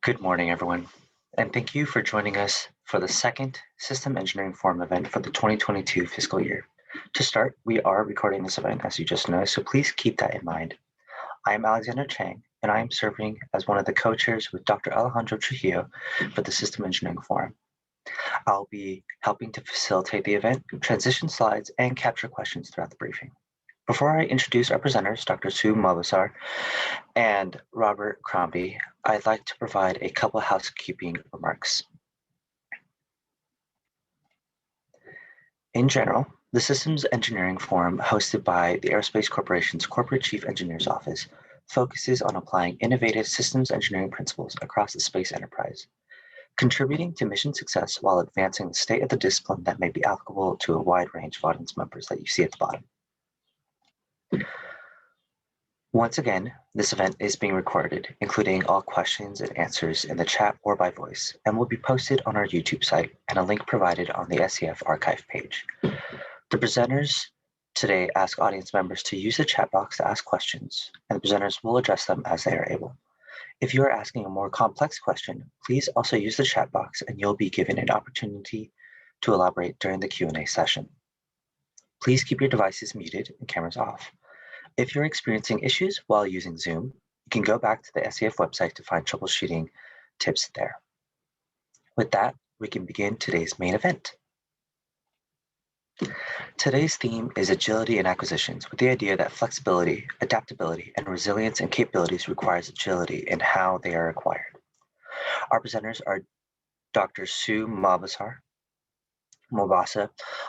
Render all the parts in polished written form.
Good morning, everyone, and thank you for joining us for the second System Engineering Forum event for the 2022 fiscal year. To start, we are recording this event, as you just know, so please keep that in mind. I am Alexander Chang, and I am serving as one of the co-chairs with Dr. Alejandro Trujillo for the System Engineering Forum. I'll be helping to facilitate the event, transition slides, and capture questions throughout the briefing. Before I introduce our presenters, Dr. Sue Mobasser and Robert Crombie, I'd like to provide a couple housekeeping remarks. In general, the Systems Engineering Forum hosted by the Aerospace Corporation's Corporate Chief Engineer's Office focuses on applying innovative systems engineering principles across the space enterprise, contributing to mission success while advancing the state of the discipline that may be applicable to a wide range of audience members that you see at the bottom. Once again, this event is being recorded, including all questions and answers in the chat or by voice, and will be posted on our YouTube site and a link provided on the SCF archive page. The presenters today ask audience members to use the chat box to ask questions, and the presenters will address them as they are able. If you are asking a more complex question, please also use the chat box and you'll be given an opportunity to elaborate during the Q&A session. Please keep your devices muted and cameras off. If you're experiencing issues while using Zoom, you can go back to the SCF website to find troubleshooting tips there. With that, we can begin today's main event. Today's theme is agility and acquisitions, with the idea that flexibility, adaptability, and resilience and capabilities requires agility in how they are acquired. Our presenters are Dr. Sue Mobasser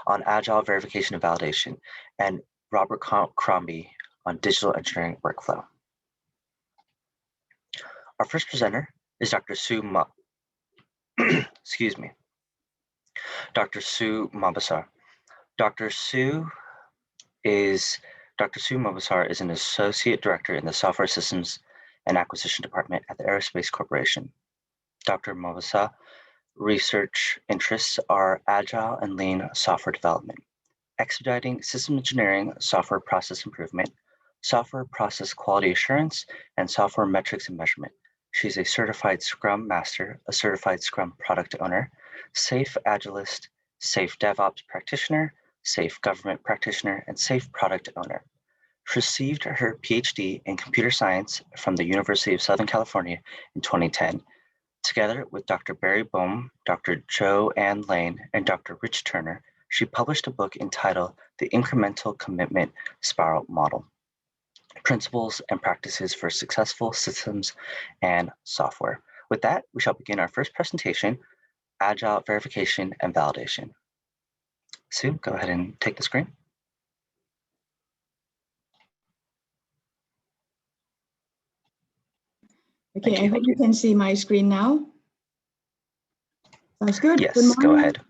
on Agile verification and validation, and Robert Crombie on digital engineering workflow. Our first presenter is Dr. Sue Mobasser. Dr. Sue Mobasser is an associate director in the Software Systems and Acquisition Department at the Aerospace Corporation. Dr. Mobasser research interests are agile and lean software development, expediting system engineering, software process improvement, software process quality assurance, and software metrics and measurement. She's a certified Scrum Master, a certified Scrum Product Owner, Safe Agilist, Safe DevOps Practitioner, Safe Government Practitioner, and Safe Product Owner. She received her PhD in Computer Science from the University of Southern California in 2010. Together with Dr. Barry Boehm, Dr. Joe Ann Lane, and Dr. Rich Turner, she published a book entitled The Incremental Commitment Spiral Model: Principles and Practices for Successful Systems and Software. With that, we shall begin our first presentation, Agile Verification and Validation. Sue, go ahead and take the screen. Okay, I hope you can see my screen now. Sounds good. Yes, go ahead.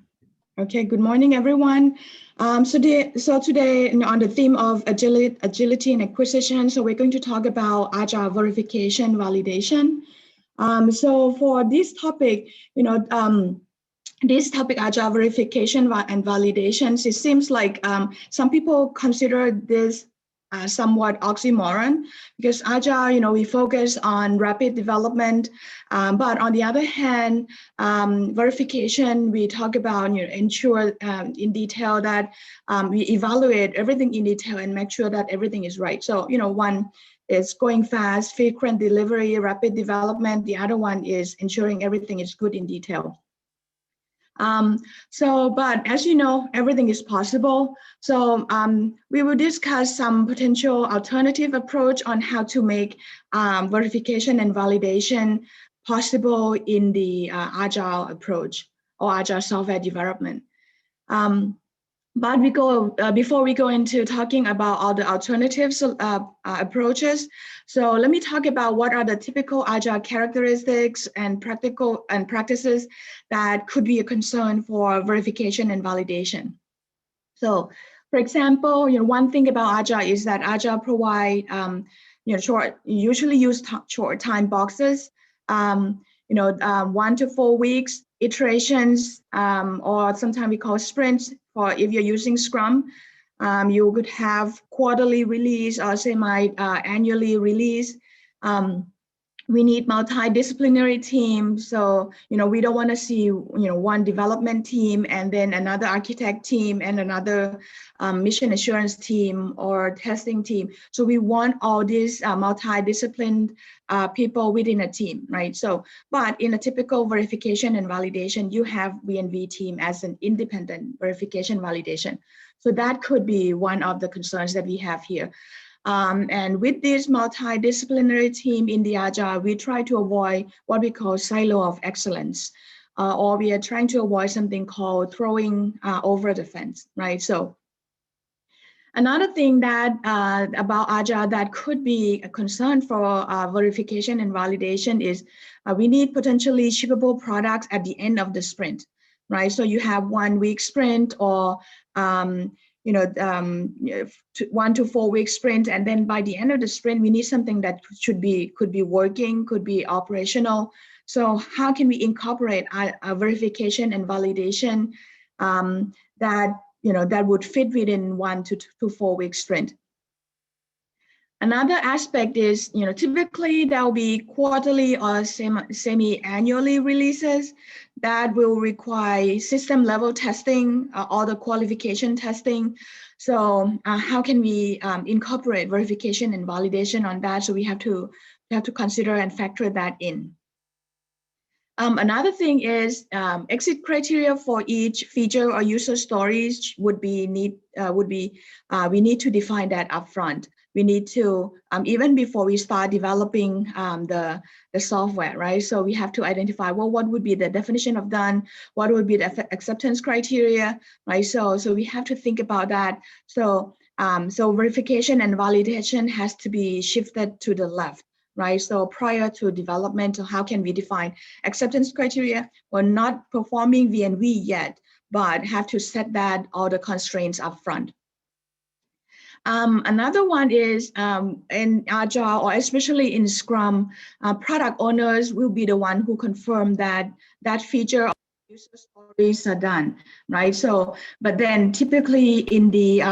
Okay, good morning, everyone. So today on the theme of agility and acquisition, so we're going to talk about agile verification validation. So for this topic, this topic, agile verification and validations, it seems like some people consider this somewhat oxymoron, because agile, we focus on rapid development, but on the other hand, verification, we talk about ensure in detail that we evaluate everything in detail and make sure that everything is right. So one is going fast, frequent delivery, rapid development. The other one is ensuring everything is good in detail. But as you know, everything is possible. So we will discuss some potential alternative approach on how to make verification and validation possible in the agile approach or agile software development. But before we go into talking about all the alternatives approaches, so let me talk about what are the typical agile characteristics and practices that could be a concern for verification and validation. So, for example, one thing about agile is that agile provide usually use short time boxes, 1 to 4 weeks iterations, or sometimes we call sprints. Or if you're using Scrum, you could have quarterly release or semi-annually release. we need multidisciplinary teams. So, we don't want to see, one development team and then another architect team and another mission assurance team or testing team. So we want all these multidisciplined people within a team, right? So, but in a typical verification and validation, you have V&V team as an independent verification validation. So that could be one of the concerns that we have here. And with this multidisciplinary team in the Agile, we try to avoid what we call silo of excellence, or we are trying to avoid something called throwing over the fence, right? So another thing that about Agile that could be a concern for verification and validation is we need potentially shippable products at the end of the sprint, right? So you have 1 week sprint or 1 to 4 week sprint, and then by the end of the sprint, we need something that could be working, could be operational. So how can we incorporate a verification and validation that would fit within 1 to 4 week sprint? Another aspect is, typically there will be quarterly or semi-annually releases that will require system level testing or the qualification testing. So how can we incorporate verification and validation on that? So we have to consider and factor that in. Another thing is exit criteria for each feature or user stories we need to define that upfront. We need to, even before we start developing the software, right? So we have to identify, well, what would be the definition of done? What would be the acceptance criteria, right? So we have to think about that. So verification and validation has to be shifted to the left, right? So prior to development, how can we define acceptance criteria? We're not performing V&V yet, but have to set that all the constraints up front. Another one is in Agile, or especially in Scrum, product owners will be the one who confirm that feature of user stories are done, right? So, but then typically in the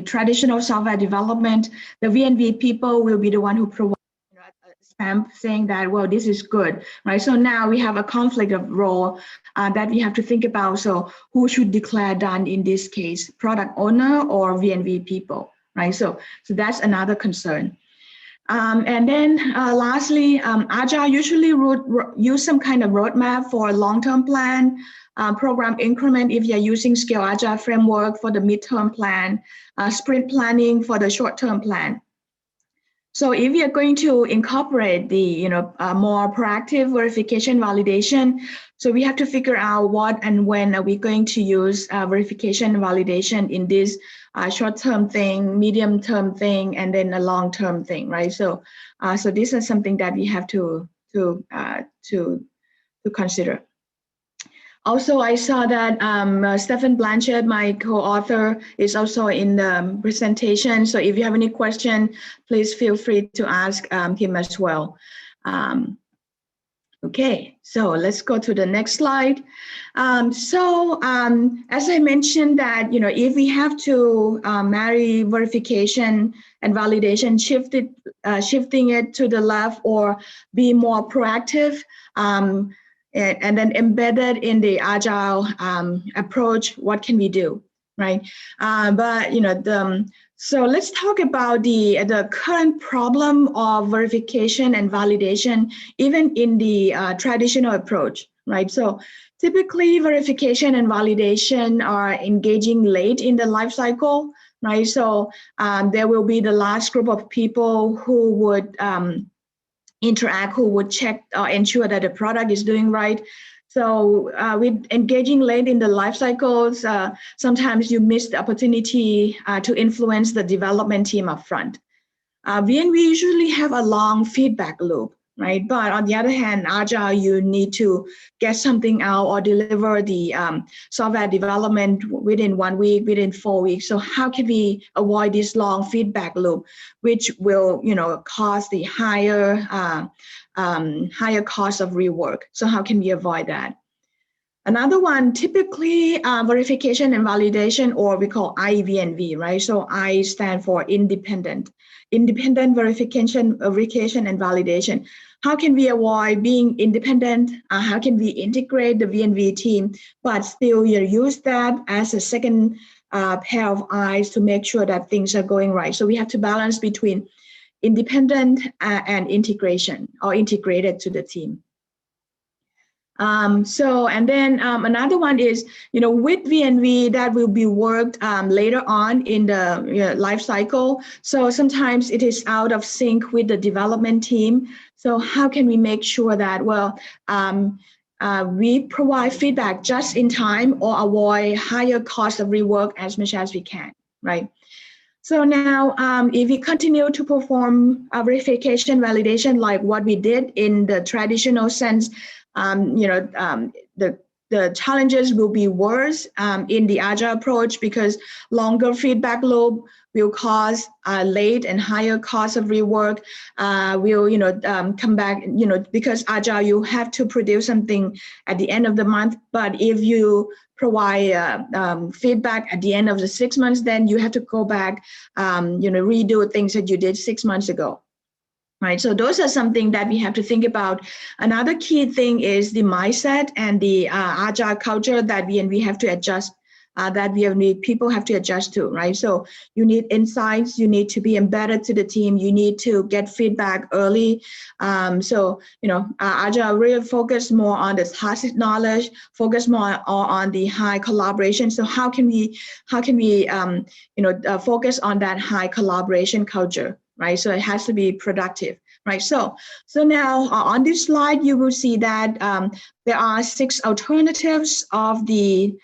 traditional software development, the V&V people will be the one who provide a stamp saying that, well, this is good, right? So now we have a conflict of role that we have to think about. So who should declare done in this case, product owner or V&V people? Right, so that's another concern. And then lastly, Agile usually use some kind of roadmap for a long-term plan, program increment if you're using Scale Agile framework for the midterm plan, sprint planning for the short-term plan. So if you're going to incorporate the more proactive verification validation, so we have to figure out what and when are we going to use verification and validation in this short-term thing, medium-term thing, and then a long-term thing, right? So this is something that we have to consider. Also, I saw that Stephen Blanchard, my co-author, is also in the presentation. So if you have any question, please feel free to ask him as well. Okay, so let's go to the next slide. As I mentioned that, if we have to marry verification and validation, shifting it to the left or be more proactive, and then embedded in the Agile approach, what can we do, right? So let's talk about the current problem of verification and validation, even in the traditional approach, right? So typically verification and validation are engaging late in the life cycle, right? So there will be the last group of people who would interact, who would check or ensure that the product is doing right. So with engaging late in the life cycles, sometimes you miss the opportunity to influence the development team up front. V&V usually have a long feedback loop, right? But on the other hand, Agile, you need to get something out or deliver the software development within 1 week, within 4 weeks. So how can we avoid this long feedback loop, which will, cause the higher cost of rework? So how can we avoid that? Another one, typically verification and validation, or we call IV&V, right? So I stand for independent verification and validation. How can we avoid being independent? How can we integrate the V&V team, but still use that as a second pair of eyes to make sure that things are going right? So we have to balance between independent and integration, or integrated to the team. And then another one is, with V&V that will be worked later on in the life cycle. So sometimes it is out of sync with the development team. So how can we make sure that, we provide feedback just in time, or avoid higher cost of rework as much as we can, right? So now, if we continue to perform verification validation like what we did in the traditional sense, the challenges will be worse in the Agile approach, because longer feedback loop will cause late and higher cost of rework. Will come back, because Agile, you have to produce something at the end of the month, but if you provide feedback at the end of the 6 months, then you have to go back, redo things that you did 6 months ago. Right, so those are something that we have to think about. Another key thing is the mindset and the Agile culture that we have to adjust, people have to adjust to, right? So you need insights, you need to be embedded to the team, you need to get feedback early. Agile really focus more on the tacit knowledge, focus more on the high collaboration. So how can we focus on that high collaboration culture? Right, so it has to be productive, right? So now on this slide, you will see that there are 6 alternatives of the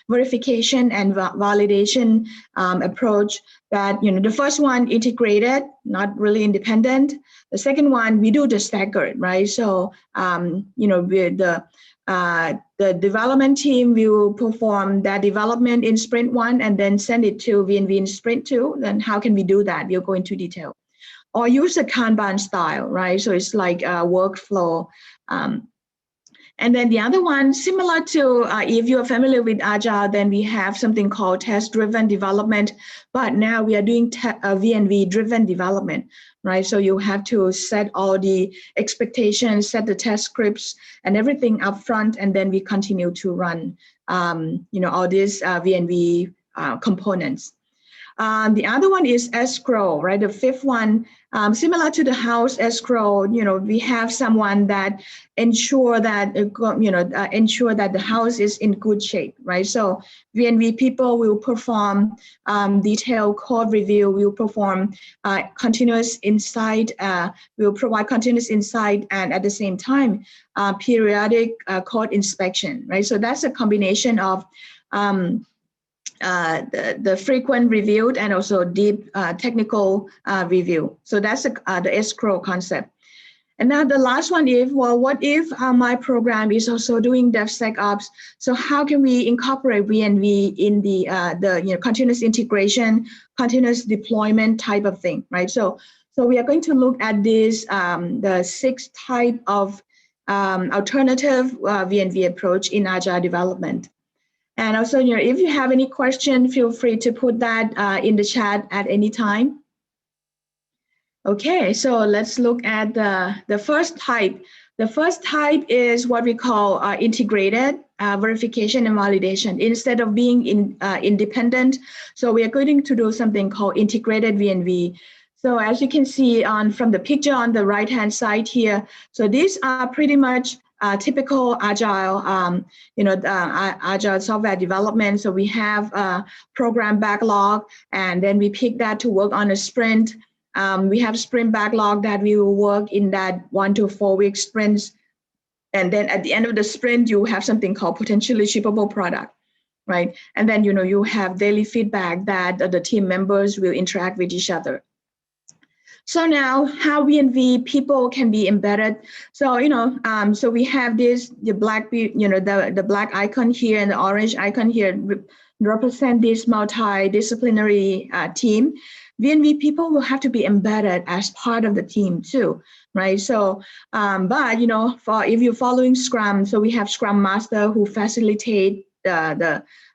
verification and validation approach. That the first one, integrated, not really independent. The second one, we do the staggered, right? So the development team will perform that development in sprint 1 and then send it to V&V in sprint 2. Then how can we do that? We'll go into detail. Or use a Kanban style, right? So it's like a workflow. And then the other one, similar to if you're familiar with Agile, then we have something called test-driven development, but now we are doing V&V-driven development, right? So you have to set all the expectations, set the test scripts and everything up front, and then we continue to run, all these V&V components. The other one is escrow, right? The fifth one, similar to the house escrow, we have someone that ensure that the house is in good shape, right? So V&V people will perform detailed code review, will perform continuous insight, will provide continuous insight, and at the same time, periodic code inspection, right? So that's a combination of the frequent reviewed and also deep technical review. So that's the escrow concept. And now the last one is, what if my program is also doing DevSecOps? So how can we incorporate V&V in the continuous integration, continuous deployment type of thing, right? So we are going to look at this, the 6 type of alternative V&V approach in Agile development. And also, if you have any question, feel free to put that in the chat at any time. Okay, so let's look at the first type. The first type is what we call integrated verification and validation. Instead of being independent, so we are going to do something called integrated V&V. So as you can see from the picture on the right-hand side here, so these are pretty much typical Agile, Agile software development. So we have a program backlog, and then we pick that to work on a sprint. We have sprint backlog that we will work in that 1 to 4 week sprints. And then at the end of the sprint, you have something called potentially shippable product, right? And then, you have daily feedback that the team members will interact with each other. So now how V&V people can be embedded. So, so we have the black, the black icon here and the orange icon here represent this multidisciplinary team. V&V people will have to be embedded as part of the team too, right? So, but for if you're following Scrum, so we have Scrum Master who facilitate all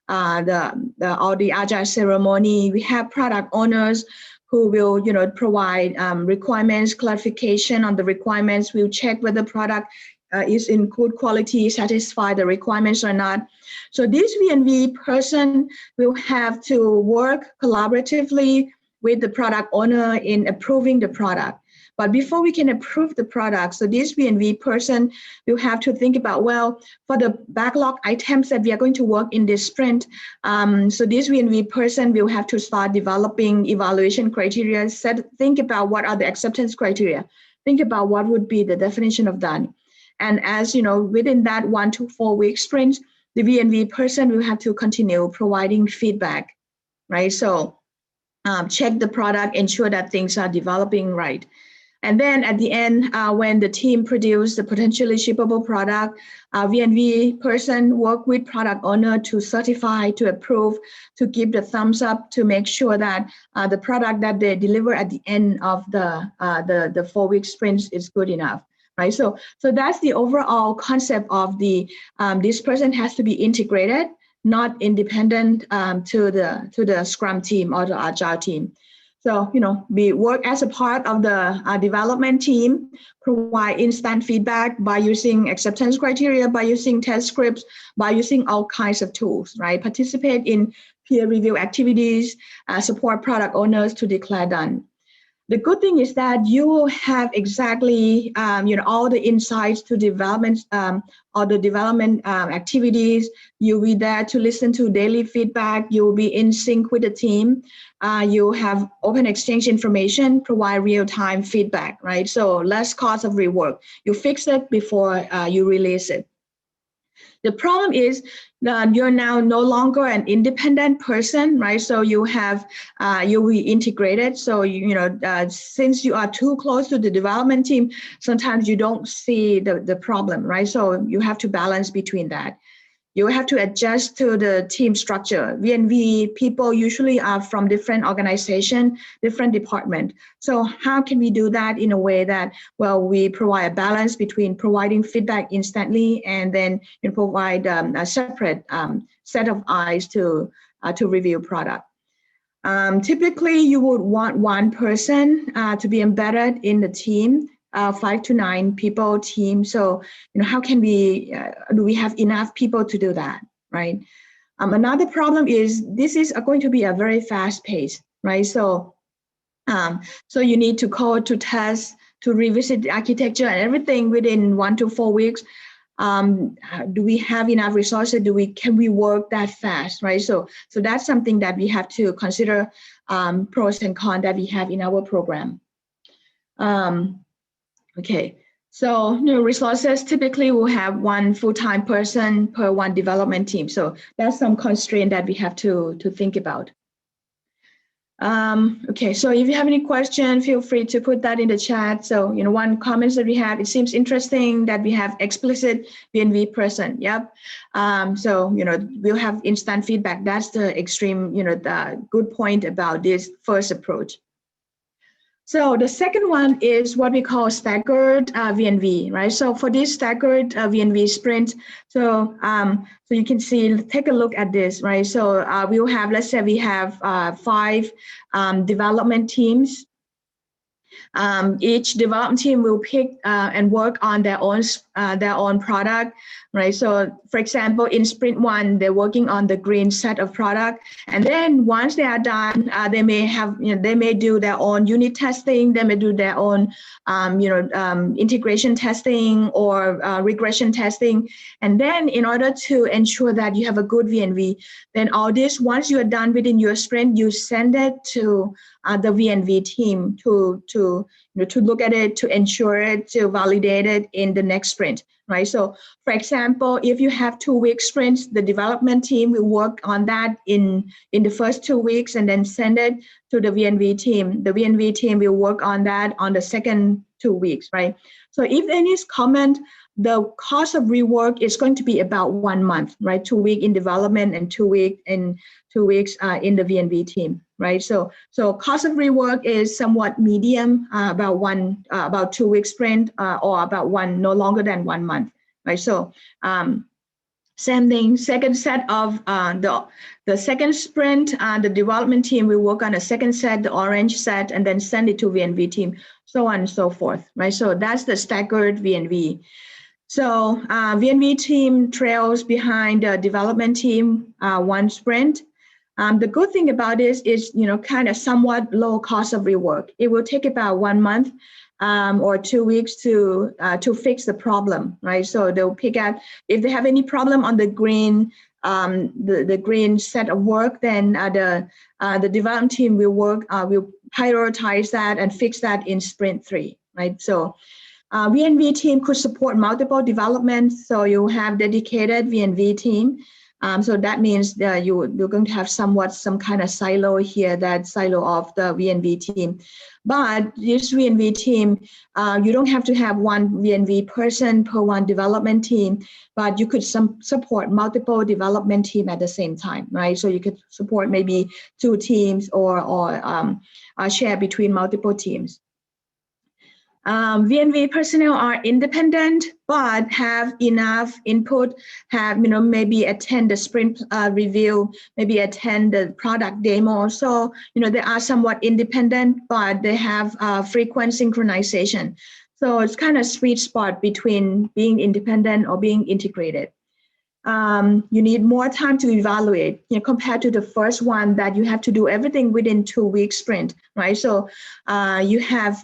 the Agile ceremony. We have product owners who will provide requirements, clarification on the requirements. We'll check whether product is in good quality, satisfy the requirements or not. So this V&V person will have to work collaboratively with the product owner in approving the product. But before we can approve the product, so this V&V person will have to think about, well, for the backlog items that we are going to work in this sprint, so this V&V person will have to start developing evaluation criteria, think about what are the acceptance criteria, think about what would be the definition of done. And as within that 1 to 4 week sprint, the V&V person will have to continue providing feedback, right? So check the product, ensure that things are developing right. And then at the end, when the team produce the potentially shippable product, V&V person work with product owner to certify, to approve, to give the thumbs up, to make sure that the product that they deliver at the end of the 4 week sprint is good enough. Right, so that's the overall concept of this person has to be integrated, not independent to the Scrum team or the Agile team. So we work as a part of the development team, provide instant feedback by using acceptance criteria, by using test scripts, by using all kinds of tools. Right, participate in peer review activities, support product owners to declare done. The good thing is that you will have exactly, all the insights to development or the development activities. You'll be there to listen to daily feedback. You'll be in sync with the team. You have open exchange information, provide real-time feedback, right? So less cost of rework. You fix it before you release it. The problem is that you're now no longer an independent person, right? So you have, you'll be integrated. So, since you are too close to the development team, sometimes you don't see the problem, right? So you have to balance between that. You have to adjust to the team structure. V&V people usually are from different organizations, different departments. So how can we do that in a way that, well, we provide a balance between providing feedback instantly and then provide a separate set of eyes to review product. Typically, you would want one person to be embedded in the team. 5 to 9 people team. So, how can do we have enough people to do that, right? Another problem is this is going to be a very fast pace, right? So, so you need to code, to test, to revisit the architecture and everything within 1 to 4 weeks. Do we have enough resources? Can we work that fast, right? So that's something that we have to consider, pros and cons that we have in our program. Okay, so resources typically will have 1 full-time person per 1 development team. So that's some constraint that we have to think about. Okay, so if you have any question, feel free to put that in the chat. So, one comment that we have, it seems interesting that we have explicit V&V person. Yep. So, we'll have instant feedback. That's the extreme, the good point about this first approach. So the second one is what we call staggered V&V, right? So for this staggered V&V sprint, so you can see, take a look at this, right? So we will have, let's say we have 5 development teams. Each development team will pick and work on their own product, right? So, for example, in sprint 1, they're working on the green set of product, and then once they are done, they may have, they may do their own unit testing, they may do their own, integration testing or regression testing, and then in order to ensure that you have a good V&V, then all this, once you are done within your sprint, you send it to the V&V team to look at it, to ensure it, to validate it in the next sprint, right? So, for example, if you have 2-week sprints, the development team will work on that in the first 2 weeks and then send it to the V&V team. The V&V team will work on that on the second 2 weeks, right? So if there is comment, the cost of rework is going to be about 1 month, right? 2 weeks in development and 2 weeks in the V&V team, right? So cost of rework is somewhat medium, about 2 week sprint, or about no longer than 1 month, right? So same thing, second set of the second sprint, the development team will work on a second set, the orange set, and then send it to V&V team, so on and so forth, right? So that's the staggered V&V. So V&V team trails behind the development team 1 sprint. The good thing about this is, kind of somewhat low cost of rework. It will take about 1 month or 2 weeks to fix the problem, right? So they'll pick out if they have any problem on the green, the green set of work, then the development team will prioritize that and fix that in sprint 3, right? So V&V team could support multiple developments, so you have dedicated V&V team. So that means that you're going to have some kind of silo here, that silo of the V&V team. But this V&V team, you don't have to have 1 V&V person per 1 development team, but you could support multiple development team at the same time, right? So you could support maybe 2 teams or share between multiple teams. V&V personnel are independent, but have enough input, maybe attend the sprint review, maybe attend the product demo. So, they are somewhat independent, but they have frequent synchronization. So it's kind of sweet spot between being independent or being integrated. You need more time to evaluate, compared to the first one that you have to do everything within 2 week sprint, right? So you have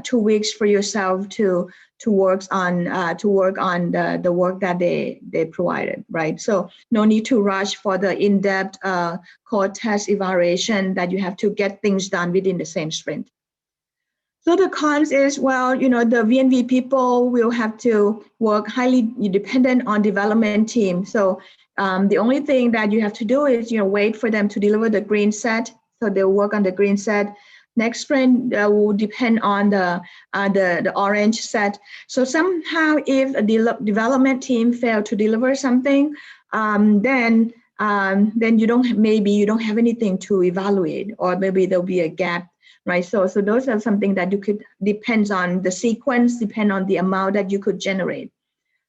2 weeks for yourself to work on the work that they provided, right? So no need to rush for the in-depth code test evaluation that you have to get things done within the same sprint. So the cons is, the V&V people will have to work highly dependent on development team. So the only thing that you have to do is, wait for them to deliver the green set. So they'll work on the green set. Next sprint will depend on the orange set. So somehow, if a development team fail to deliver something, then you don't have anything to evaluate, or maybe there'll be a gap. Right, so those are something that you could, depends on the sequence, depend on the amount that you could generate,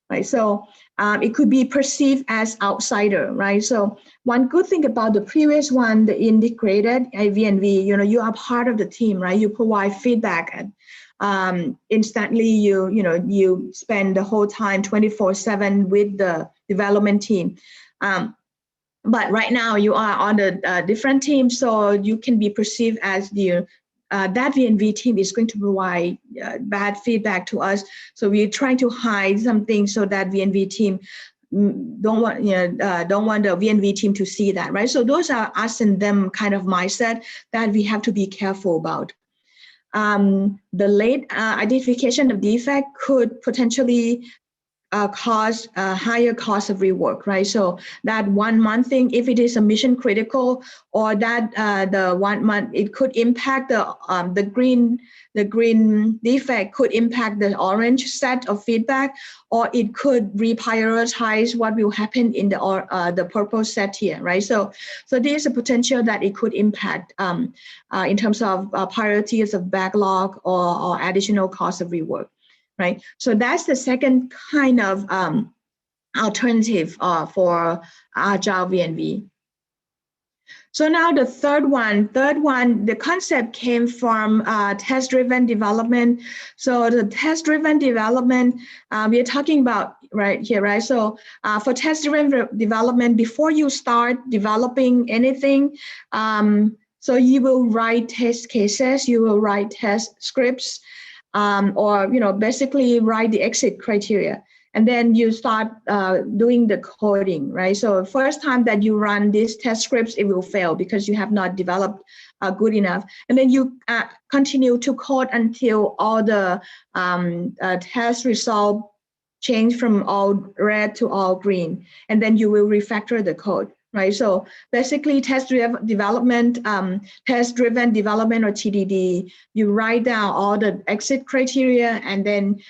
right? So it could be perceived as outsider, right? So one good thing about the previous one, the integrated V&V, you are part of the team, right? You provide feedback and instantly you spend the whole time 24/7 with the development team. But right now you are on a different team, so you can be perceived as that V&V team is going to provide bad feedback to us. So we're trying to hide something so that V&V team don't want the V&V team to see that, right? So those are us and them kind of mindset that we have to be careful about. The late identification of defect could potentially cause a higher cost of rework, right? So that 1 month thing, if it is a mission critical, or that the 1 month, it could impact the green defect could impact the orange set of feedback, or it could reprioritize what will happen in the purple set here, right? So there's a potential that it could impact in terms of priorities of backlog or additional cost of rework. Right, so that's the second kind of alternative for Agile V&V. So now the third one, the concept came from test-driven development. So the test-driven development, we are talking about right here, right? So for test-driven development, before you start developing anything, so you will write test cases, you will write test scripts, or basically write the exit criteria, and then you start doing the coding, right? So first time that you run these test scripts, it will fail because you have not developed good enough, and then you continue to code until all the test result change from all red to all green, and then you will refactor the code. Right, so basically test-driven development, or TDD, you write down all the exit criteria, and then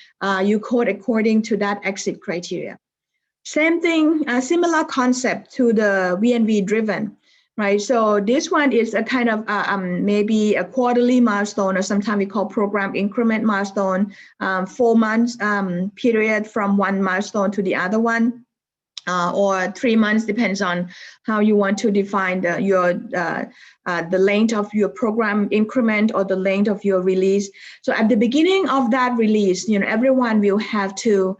you code according to that exit criteria. Same thing, similar concept to the V&V driven. right? So this one is a kind of maybe a quarterly milestone, or sometimes we call program increment milestone, 4 months period from one milestone to the other one. Or 3 months, depends on how you want to define the length of your program increment or the length of your release. So at the beginning of that release, everyone will have to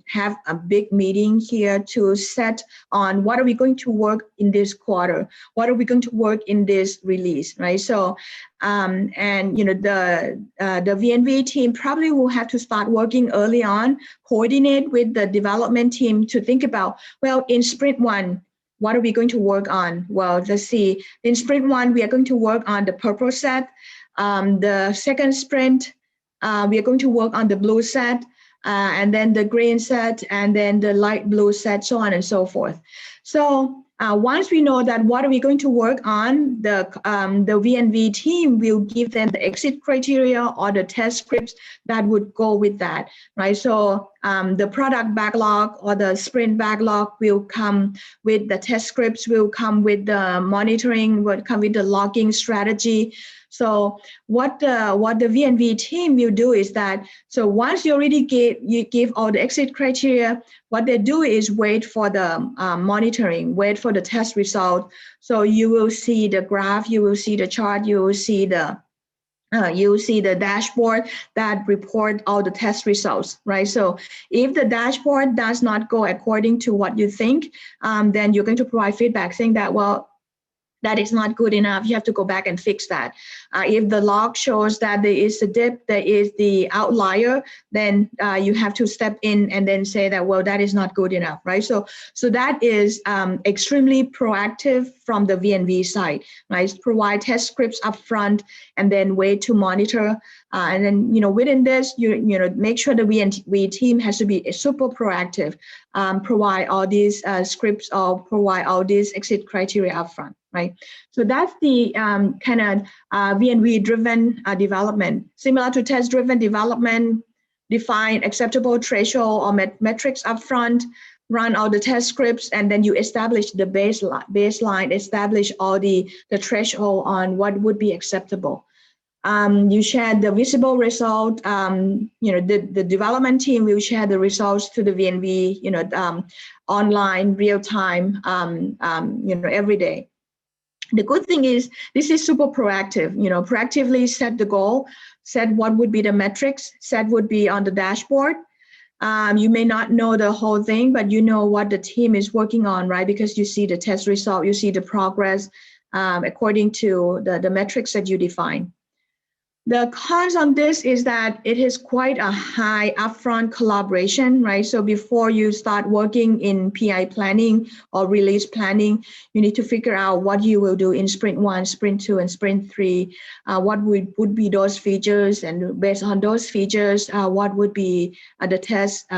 have a big meeting here to set on what are we going to work in this quarter, what are we going to work in this release, right? So and the V&V team probably will have to start working early on, coordinate with the development team to think about, well, in sprint 1, what are we going to work on? Well, let's see. In sprint 1, we are going to work on the purple set. The second sprint, we are going to work on the blue set, and then the green set, and then the light blue set, so on and so forth. So once we know that what are we going to work on, the V&V team will give them the exit criteria or the test scripts that would go with that, right? So the product backlog or the sprint backlog will come with the test scripts, will come with the monitoring, will come with the logging strategy. So what the V&V team will do is that, so once you already give all the exit criteria, what they do is wait for the monitoring, wait for the test result. So you will see the graph, you will see the chart, you will see the dashboard that report all the test results, right? So if the dashboard does not go according to what you think, then you're going to provide feedback saying that, well, that is not good enough. You have to go back and fix that. If the log shows that there is a dip, there is the outlier, then you have to step in and then say that, well, that is not good enough, right? So that is extremely proactive from the V&V side, right? Provide test scripts upfront and then wait to monitor. And then, within this, make sure the V&V team has to be super proactive, provide all these scripts or provide all these exit criteria upfront, right? So that's the kind of V&V driven development. Similar to test driven development, define acceptable threshold or metrics upfront, run all the test scripts, and then you establish the baseline, establish all the threshold on what would be acceptable. You share the visible result. The development team will share the results to the V&V, online, real time, every day. The good thing is this is super proactive. Proactively set the goal, set what would be the metrics, set would be on the dashboard. You may not know the whole thing, but you know what the team is working on, right? Because you see the test result, you see the progress according to the metrics that you define. The cons on this is that it is quite a high upfront collaboration, right? So before you start working in PI planning or release planning, you need to figure out what you will do in sprint 1, sprint 2, and sprint 3. What would be those features, and based on those features, what would be the test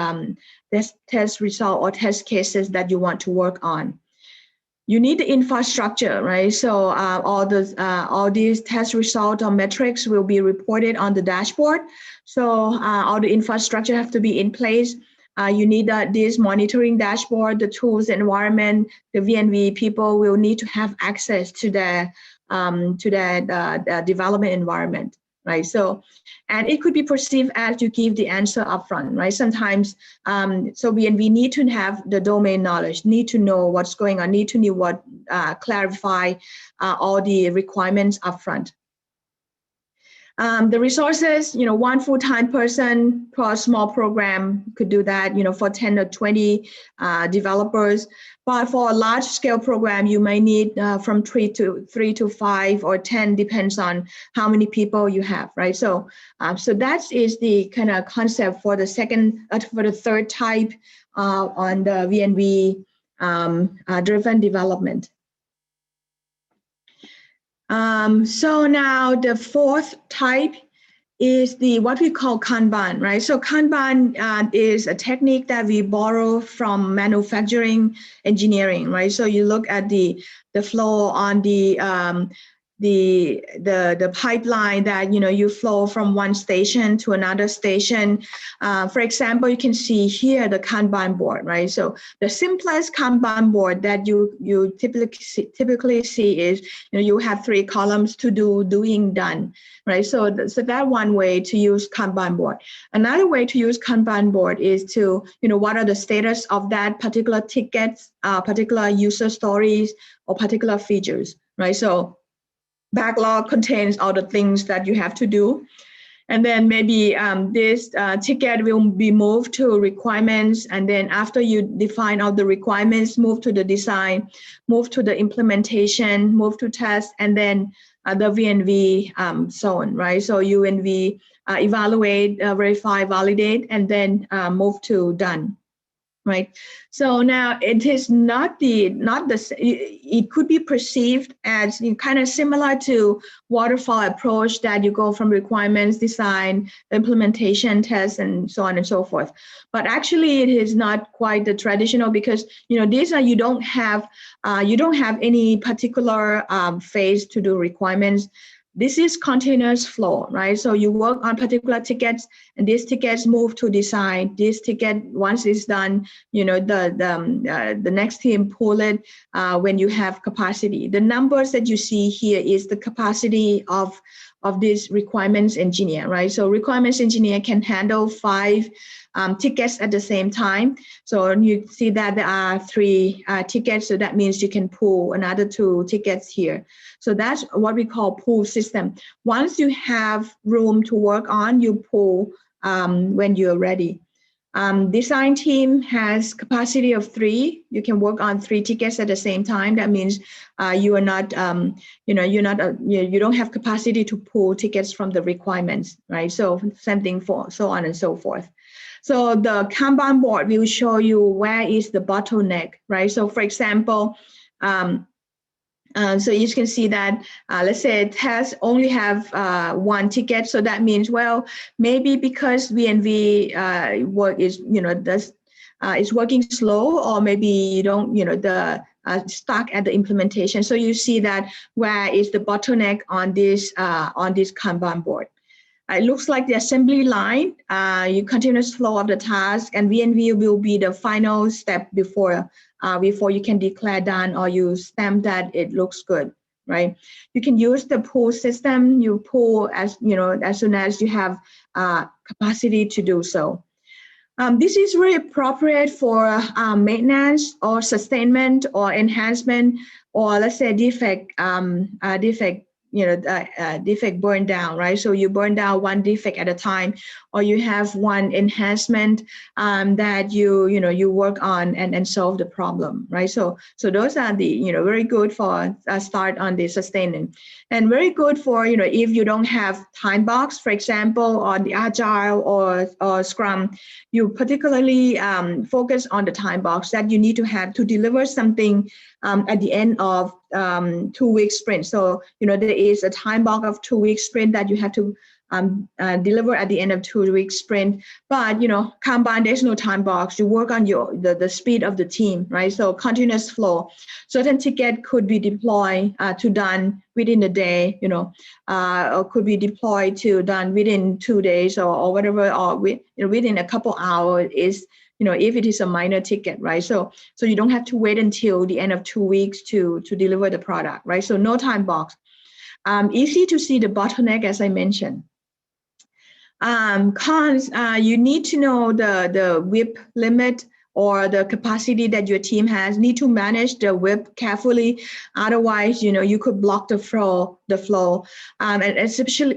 result or test cases that you want to work on. You need the infrastructure, right? So all these test results or metrics will be reported on the dashboard. So all the infrastructure have to be in place. You need this monitoring dashboard, the tools, the environment. The V&V people will need to have access to their development environment, right? So, and it could be perceived as you give the answer upfront, right? Sometimes, so we need to have the domain knowledge, need to know what's going on, need to know what, clarify all the requirements upfront. The resources, one full-time person for a small program could do that, for 10 or 20 developers. But for a large-scale program, you may need from 3 to 5 or 10, depends on how many people you have, right? So, so that is the kind of concept for the third type on the V&V driven development. So now the fourth type is what we call Kanban, right? So Kanban is a technique that we borrow from manufacturing engineering, right? So you look at the flow on the the pipeline that you flow from one station to another station. For example, you can see here the Kanban board, right? So the simplest Kanban board that you typically see is you have 3 columns: to do, doing, done, right? So that one way to use Kanban board. Another way to use Kanban board is to what are the status of that particular tickets, particular user stories, or particular features, right? So backlog contains all the things that you have to do. And then maybe this ticket will be moved to requirements. And then after you define all the requirements, move to the design, move to the implementation, move to test, and then the V&V zone, right? So UNV evaluate, verify, validate, and then move to done. Right. So now it is it could be perceived as kind of similar to waterfall approach, that you go from requirements, design, implementation, test, and so on and so forth. But actually it is not quite the traditional, because these are you don't have any particular phase to do requirements. This is continuous flow, right? So you work on particular tickets, and these tickets move to design. This ticket, once it's done, the next team pull it when you have capacity. The numbers that you see here is the capacity of this requirements engineer, right? So requirements engineer can handle 5 tickets at the same time. So you see that there are 3 tickets, so that means you can pull another 2 tickets here. So that's what we call pull system. Once you have room to work on, you pull when you're ready. Design team has capacity of 3. You can work on 3 tickets at the same time. That means you are not, you don't have capacity to pull tickets from the requirements, right? So same thing for so on and so forth. So the Kanban board will show you where is the bottleneck, right? So for example, so you can see that, let's say test only have 1 ticket. So that means, well, maybe because V&V work is, is working slow, or maybe you don't, stuck at the implementation. So you see that where is the bottleneck on this Kanban board. It looks like the assembly line, you continuous flow of the task, and V&V will be the final step before you can declare done, or you stamp that it looks good, right? You can use the pull system. You pull as soon as you have capacity to do so. This is really appropriate for maintenance or sustainment or enhancement, or let's say defect defect burn down, right? So you burn down 1 defect at a time, or you have 1 enhancement that you work on and solve the problem, right? So those are the very good for start on the sustaining, and very good for if you don't have time box, for example, on the Agile or Scrum, you particularly focus on the time box that you need to have to deliver something at the end of 2-week sprint. So there is a time block of 2-week sprint that you have to deliver at the end of 2-week sprint. But Kanban, there's no time box. You work on the speed of the team, right? So continuous flow. Certain ticket could be deployed to done within a day, or could be deployed to done within 2 days or whatever, or within a couple hours is. If it is a minor ticket, right? So you don't have to wait until the end of 2 weeks to deliver the product, right? So no time box. Easy to see the bottleneck, as I mentioned. Cons, you need to know the WIP limit or the capacity that your team has. Need to manage the WIP carefully. Otherwise, you could block the flow. And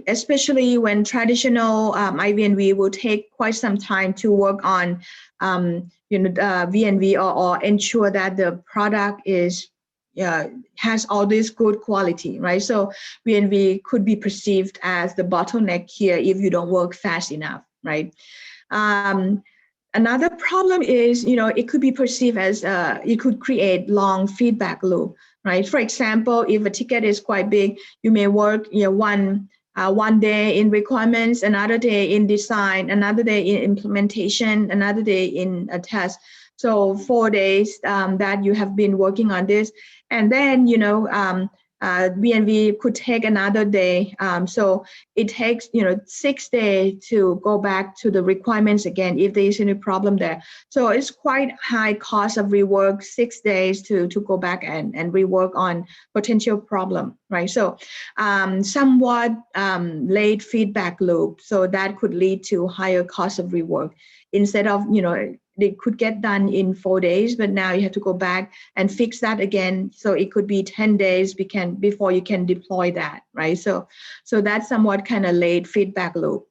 especially when traditional IV&V will take quite some time to work on V&V or ensure that the product has all this good quality, right? So V&V could be perceived as the bottleneck here if you don't work fast enough, right? Another problem is, it could be perceived as it could create long feedback loop, right? For example, if a ticket is quite big, you may work one day in requirements, another day in design, another day in implementation, another day in a test. So 4 days that you have been working on this, and then V&V could take another day. So it takes 6 days to go back to the requirements again if there is any problem there. So it's quite high cost of rework, 6 days to go back and rework on potential problem, right? So somewhat late feedback loop. So that could lead to higher cost of rework. Instead of, they could get done in 4 days, but now you have to go back and fix that again. So it could be 10 days before you can deploy that, right? So that's somewhat kind of late feedback loop.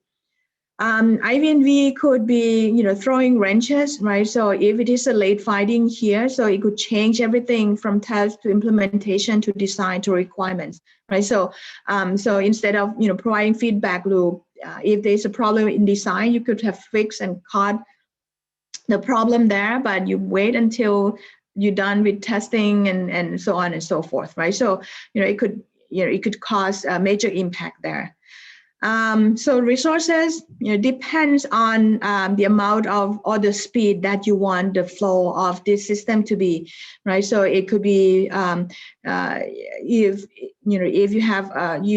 IV&V could be, throwing wrenches, right? So if it is a late finding here, so it could change everything from test to implementation to design to requirements, right? So instead of, providing feedback loop, if there's a problem in design, you could have fixed and caught the problem there, but you wait until you're done with testing and so on and so forth, right? So, it could cause a major impact there. So resources, depends on the amount of or the speed that you want the flow of this system to be, right? So it could be if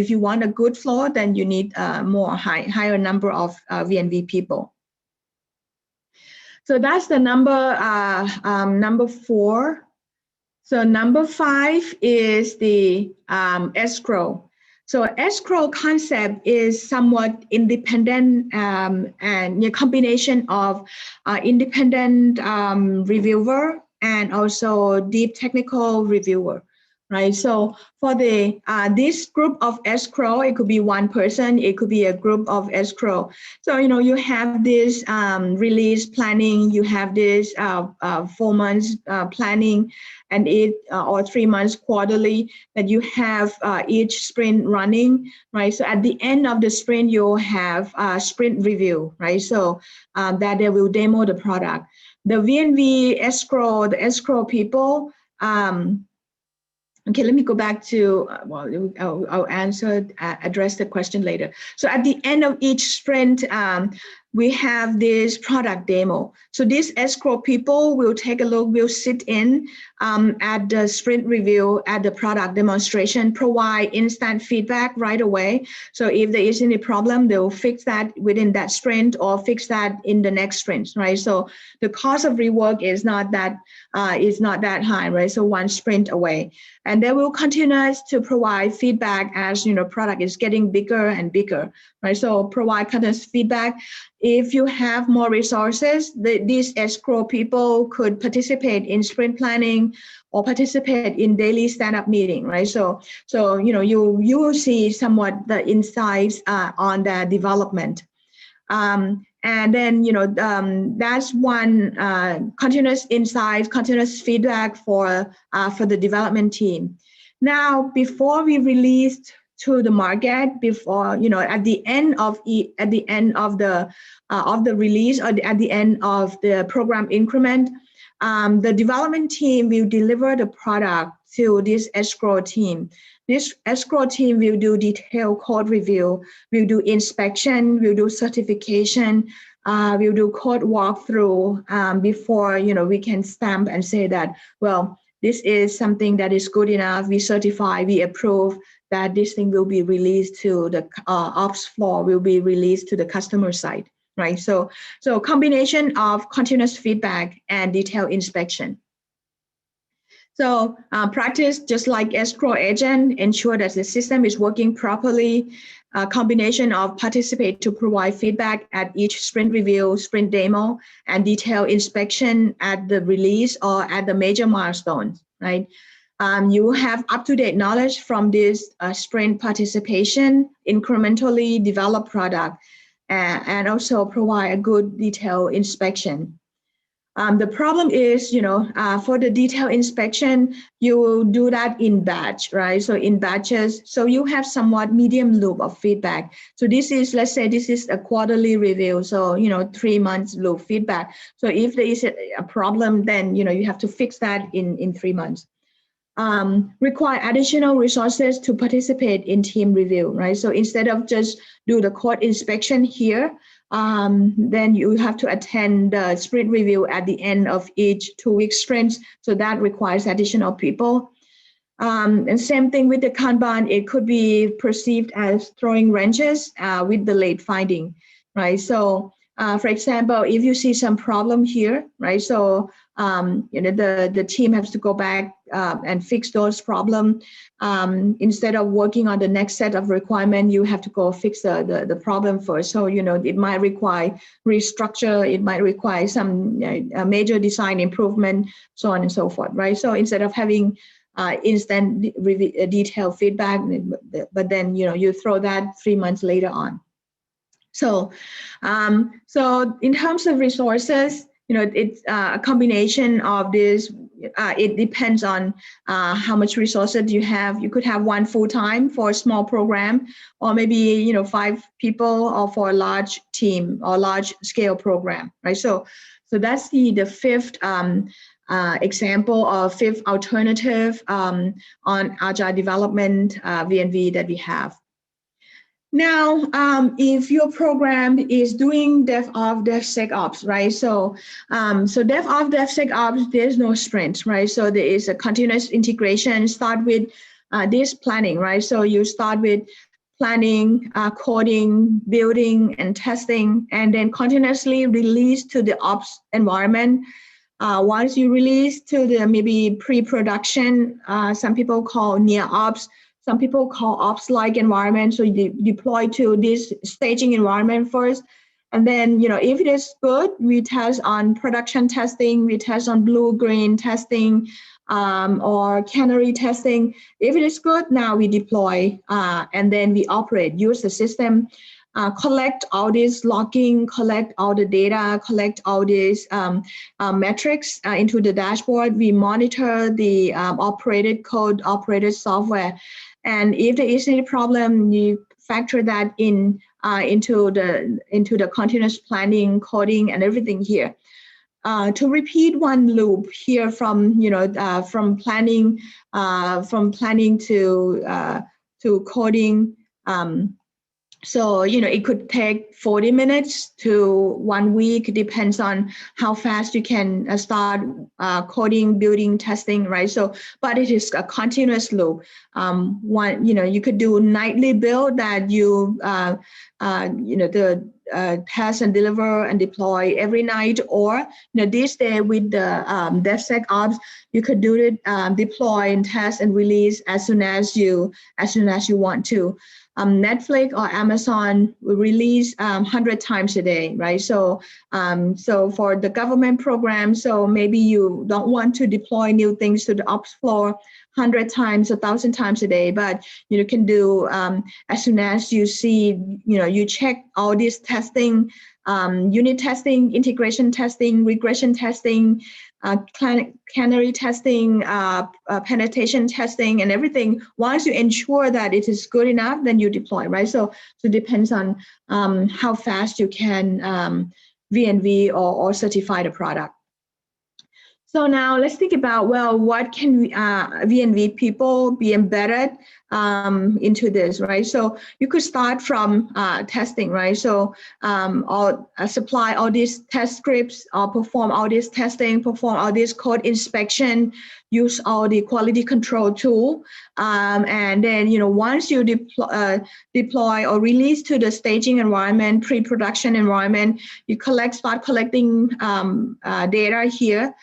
you want a good flow, then you need higher number of V&V people. So that's the number 4. So number 5 is the escrow. So escrow concept is somewhat independent and a combination of independent reviewer and also deep technical reviewer, right? So for the this group of escrow, it could be one person, it could be a group of escrow. So you have this release planning, you have this 4 months planning, and or 3 months quarterly that you have each sprint running, right? So at the end of the sprint, you'll have a sprint review, right? So that they will demo the product. The V&V escrow, the escrow people. Okay, let me go back to, I'll address the question later. So at the end of each sprint, we have this product demo. So these escrow people will take a look, will sit in at the sprint review, at the product demonstration, provide instant feedback right away. So if there is any problem, they'll fix that within that sprint or fix that in the next sprint, right? So the cost of rework is not that high, right? So one sprint away. And they will continue to provide feedback as product is getting bigger and bigger, right? So provide continuous feedback. If you have more resources, these escrow people could participate in sprint planning or participate in daily stand-up meeting, right? So you will see somewhat the insights on the development. And then, that's one continuous insights, continuous feedback for the development team. Now, before we released to the market, before at the end of the release or at the end of the program increment, the development team will deliver the product to this escrow team. This escrow team will do detailed code review, will do inspection, will do certification, will do code walkthrough before we can stamp and say that, well, this is something that is good enough. We certify, we approve that this thing will be released to the ops floor, will be released to the customer side, right? So combination of continuous feedback and detailed inspection. So practice just like escrow agent, ensure that the system is working properly. A combination of participate to provide feedback at each sprint review, sprint demo, and detailed inspection at the release or at the major milestones, right? You have up-to-date knowledge from this sprint participation, incrementally develop product, and also provide a good detailed inspection. The problem is, for the detailed inspection, you will do that in batch, right? So in batches, so you have somewhat medium loop of feedback. So this is, let's say this is a quarterly review. So, 3 months loop feedback. So if there is a problem, then, you have to fix that in 3 months. Require additional resources to participate in team review, right? So instead of just do the code inspection here, then you have to attend the sprint review at the end of each 2-week sprint. So that requires additional people. And same thing with the Kanban, it could be perceived as throwing wrenches with the late finding, right? So for example, if you see some problem here, right? So the team has to go back and fix those problems. Instead of working on the next set of requirement, you have to go fix the problem first. So it might require restructure, it might require some major design improvement, so on and so forth, right? So instead of having instant detailed feedback, but then you throw that 3 months later on. So so in terms of resources, it's a combination of this. It depends on how much resources you have. You could have one full-time for a small program, or maybe 5 people, or for a large team or large scale program, right? So that's the fifth example of fifth alternative on agile development V&V that we have. Now, if your program is doing DevOps, DevSecOps, right? So DevOps, DevSecOps, there's no sprint, right? So there is a continuous integration. Start with this planning, right? So you start with planning, coding, building, and testing, and then continuously release to the ops environment. Once you release to the maybe pre-production, some people call near ops, some people call ops-like environment. So you deploy to this staging environment first. And then, if it is good, we test on production testing, we test on blue-green testing, or canary testing. If it is good, now we deploy, and then we operate, use the system, collect all this logging, collect all the data, collect all these metrics into the dashboard. We monitor the operated code, operated software. And if there is any problem, you factor that in into the continuous planning, coding, and everything here. To repeat one loop here from from planning to coding. So it could take 40 minutes to 1 week, depends on how fast you can start coding, building, testing, right? So, but it is a continuous loop. You could do nightly build that you test and deliver and deploy every night, or this day with the DevSecOps, you could do it, deploy and test and release as soon as you want to. Netflix or Amazon will release 100 times a day, right? So for the government program, so maybe you don't want to deploy new things to the ops floor 100 times, 1,000 times a day, but you can do as soon as you see, you check all this testing, unit testing, integration testing, regression testing, canary testing, penetration testing, and everything. Once you ensure that it is good enough, then you deploy, right? So it depends on how fast you can V&V or certify the product. So now let's think about, well, what can V&V people be embedded into this, right? So you could start from testing, right? So supply all these test scripts, or perform all this testing, perform all this code inspection, use all the quality control tool, and then once you deploy or release to the staging environment, pre-production environment, you start collecting data here.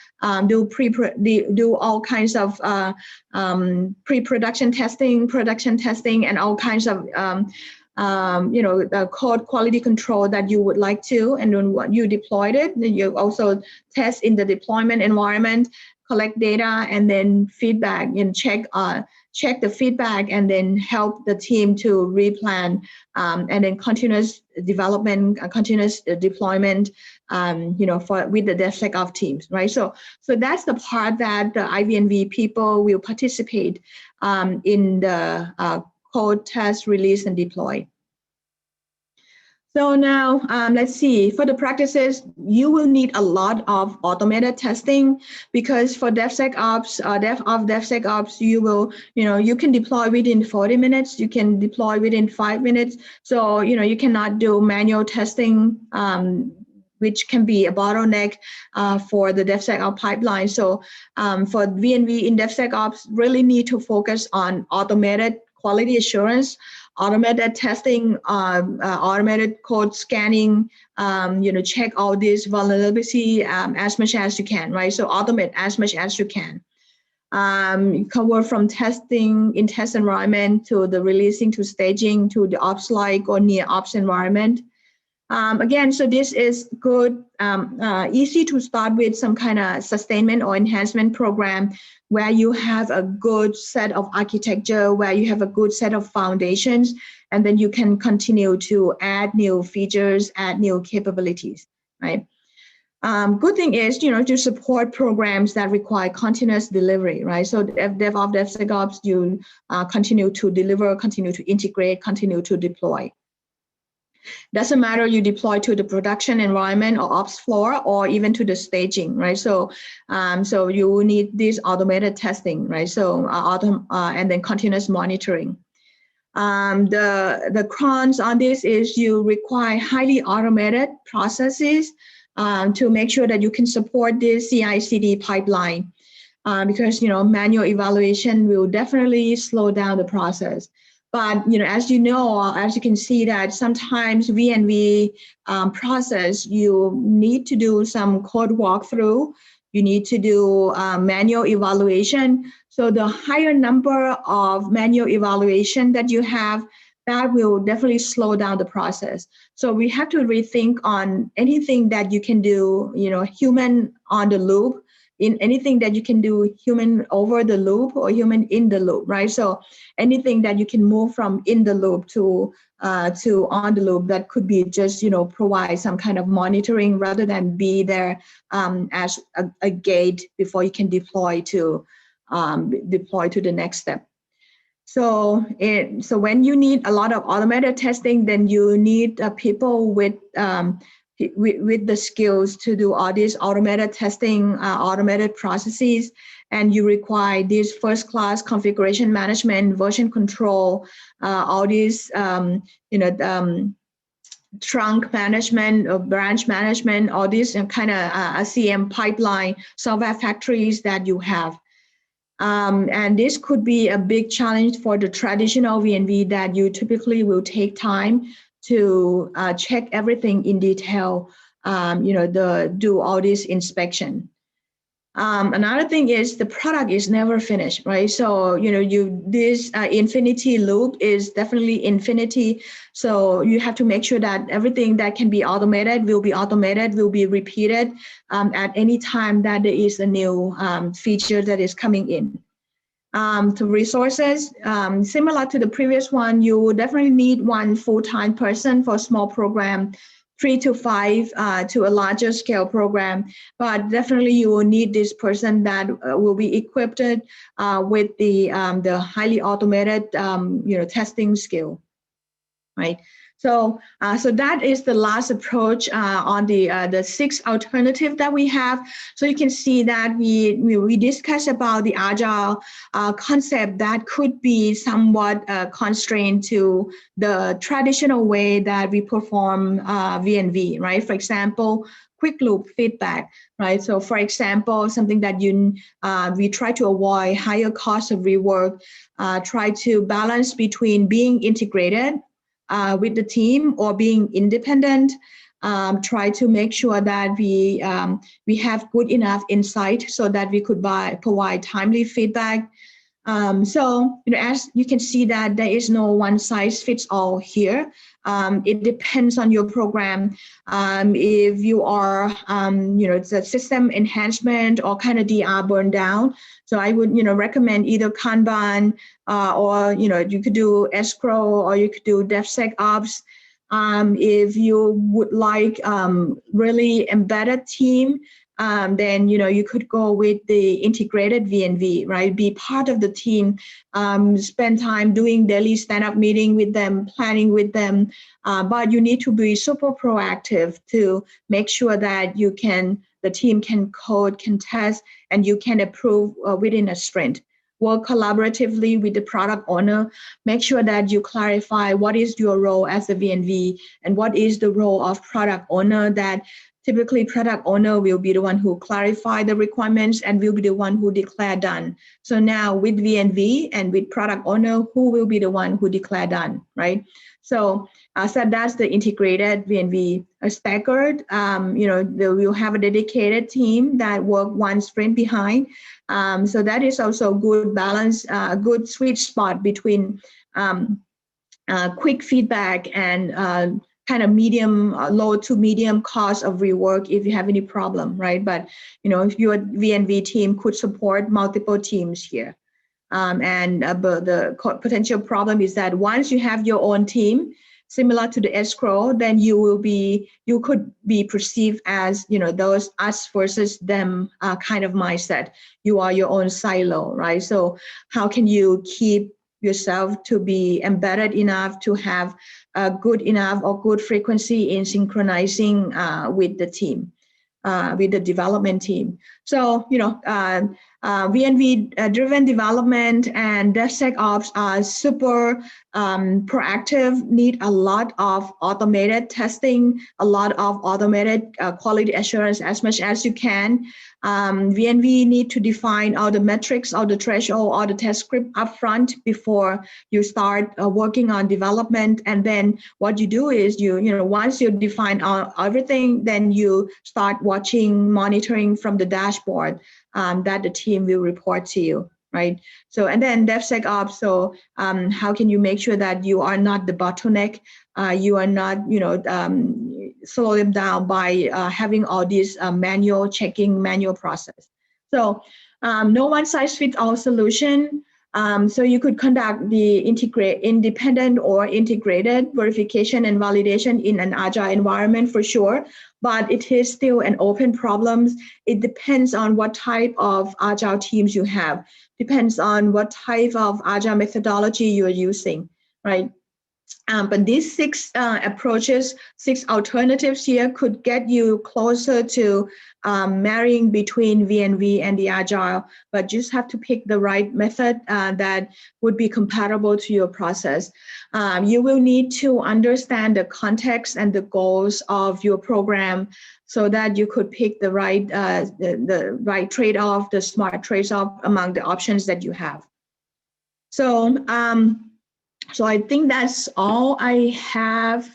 Do all kinds of pre-production testing, production testing, and all kinds of the code quality control that you would like to. And then when you deployed it, then you also test in the deployment environment, collect data, and then feedback, and check the feedback, and then help the team to replan, and then continuous development, continuous deployment, with the DevSecOps teams, right? So that's the part that the IV&V people will participate in the code, test, release, and deploy. So now let's see, for the practices, you will need a lot of automated testing, because for DevSecOps, DevSecOps, you can deploy within 40 minutes, you can deploy within 5 minutes. So, you cannot do manual testing which can be a bottleneck for the DevSecOps pipeline. So for V&V in DevSecOps, really need to focus on automated quality assurance, automated testing, automated code scanning, check all this vulnerability as much as you can, right? So automate as much as you can. Cover from testing in test environment to the releasing to staging to the ops-like or near ops environment. Again, so this is good, easy to start with some kind of sustainment or enhancement program where you have a good set of architecture, where you have a good set of foundations, and then you can continue to add new features, add new capabilities, right? Good thing is, to support programs that require continuous delivery, right? So DevOps, DevSecOps, you continue to deliver, continue to integrate, continue to deploy. Doesn't matter you deploy to the production environment or ops floor or even to the staging, right? So, so you need this automated testing, right? So and then continuous monitoring. The cons on this is you require highly automated processes to make sure that you can support this CI/CD pipeline, because manual evaluation will definitely slow down the process. But as you can see that sometimes V&V process, you need to do some code walkthrough, you need to do manual evaluation. So the higher number of manual evaluation that you have, that will definitely slow down the process. So we have to rethink on anything that you can do, human on the loop, in anything that you can do human over the loop or human in the loop, right? So anything that you can move from in the loop to on the loop, that could be just, provide some kind of monitoring rather than be there as a gate before you can deploy to the next step. So when you need a lot of automated testing, then you need people with the skills to do all these automated testing, automated processes, and you require this first-class configuration management, version control, all these, trunk management or branch management, all these kind of CM pipeline software factories that you have. And this could be a big challenge for the traditional V&V that you typically will take time to check everything in detail, do all this inspection. Another thing is the product is never finished, right? So, this infinity loop is definitely infinity. So you have to make sure that everything that can be automated, will be repeated at any time that there is a new feature that is coming in. To resources, similar to the previous one, you definitely need one full-time person for a small program, 3 to 5 to a larger scale program, but definitely you will need this person that will be equipped with the highly automated testing skill, right? So that is the last approach on the 6 alternative that we have. So you can see that we discussed about the agile concept that could be somewhat constrained to the traditional way that we perform V&V, right? For example, quick loop feedback, right? So for example, something that we try to avoid higher cost of rework, try to balance between being integrated with the team or being independent, try to make sure that we have good enough insight so that we could provide timely feedback. So as you can see that there is no one size fits all here. It depends on your program. If you are, it's a system enhancement or kind of DR burn down. So I would, recommend either Kanban or, you could do escrow or you could do DevSecOps. If you would like really embedded team, then you could go with the integrated V&V, right? Be part of the team, spend time doing daily stand-up meeting with them, planning with them, but you need to be super proactive to make sure that the team can code, can test, and you can approve within a sprint. Work collaboratively with the product owner. Make sure that you clarify what is your role as a V&V and what is the role of product owner, that typically product owner will be the one who clarify the requirements and will be the one who declare done. So now with V&V and with product owner, who will be the one who declare done, right? So that's the integrated V&V. Staggered, we'll have a dedicated team that work one sprint behind. So that is also a good balance, a good sweet spot between quick feedback and kind of medium, low to medium cost of rework if you have any problem, right? But if your V&V team could support multiple teams here. But the potential problem is that once you have your own team, similar to the escrow, then you could be perceived as, those us versus them kind of mindset. You are your own silo, right? So how can you keep yourself to be embedded enough to have a good enough or good frequency in synchronizing with the team, with the development team? So, V&V driven development and DevSecOps are super proactive, need a lot of automated testing, a lot of automated quality assurance as much as you can. V&V need to define all the metrics, all the threshold, all the test script upfront before you start working on development. And then what you do is once you define everything, then you start watching, monitoring from the dashboard that the team will report to you, right? So, and then DevSecOps. So, how can you make sure that you are not the bottleneck? You are not, slow them down by having all these manual checking, manual process. So, no one size fits all solution. So you could conduct the independent or integrated verification and validation in an agile environment for sure, but it is still an open problem. It depends on what type of agile teams you have, depends on what type of agile methodology you are using, right? But these 6 approaches, 6 alternatives here could get you closer to marrying between V&V and the Agile, but just have to pick the right method that would be compatible to your process. You will need to understand the context and the goals of your program so that you could pick the right right trade-off, the smart trade-off among the options that you have. So I think that's all I have.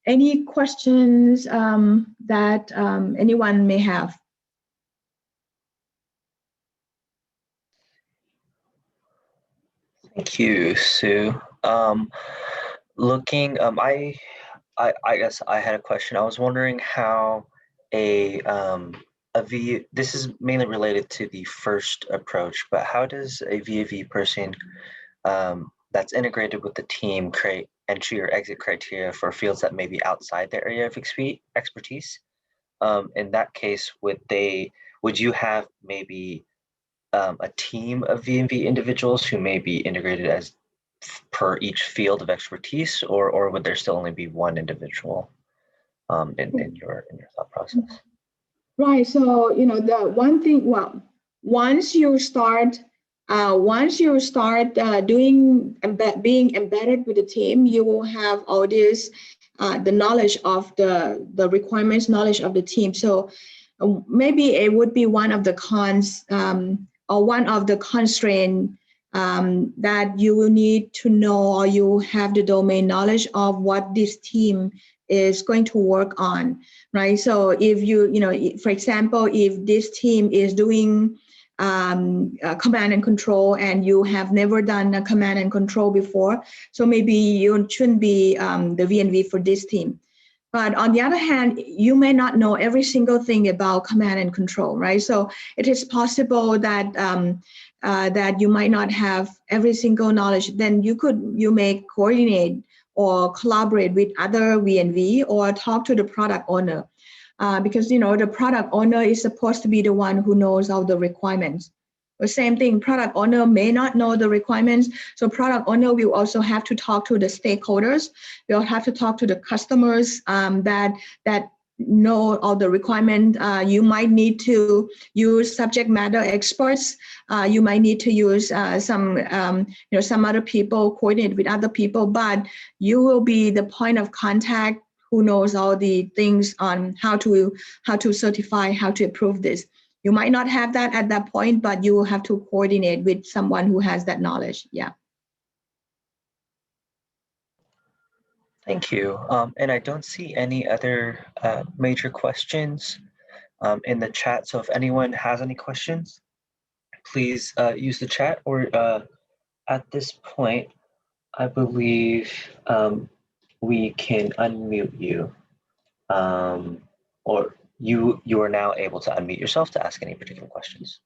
Any questions that anyone may have? Thank you, Sue. I guess I had a question. I was wondering how this is mainly related to the first approach, but how does a V&V person that's integrated with the team create entry or exit criteria for fields that may be outside their area of expertise? In that case, would you have maybe a team of V&V individuals who may be integrated as per each field of expertise, or would there still only be one individual in your thought process? Right. So the one thing. Well, once you start being embedded with the team, you will have all this the knowledge of the requirements, knowledge of the team. So maybe it would be one of the cons or one of the constraints that you will need to know, or you have the domain knowledge of what this team is going to work on, right? So if for example, if this team is doing command and control and you have never done a command and control before, so maybe you shouldn't be the V&V for this team. But on the other hand, you may not know every single thing about command and control, right? So it is possible that that you might not have every single knowledge. Then you may coordinate or collaborate with other V&V or talk to the product owner, because the product owner is supposed to be the one who knows all the requirements. The same thing, product owner may not know the requirements, so product owner will also have to talk to the stakeholders. We'll have to talk to the customers that know all the requirements. You might need to use subject matter experts. You might need to use some other people, coordinate with other people, but you will be the point of contact who knows all the things on how to certify, how to approve this. You might not have that at that point, but you will have to coordinate with someone who has that knowledge. Yeah. Thank you. And I don't see any other major questions in the chat. So if anyone has any questions, please use the chat, or at this point, I believe we can unmute you, or you are now able to unmute yourself to ask any particular questions.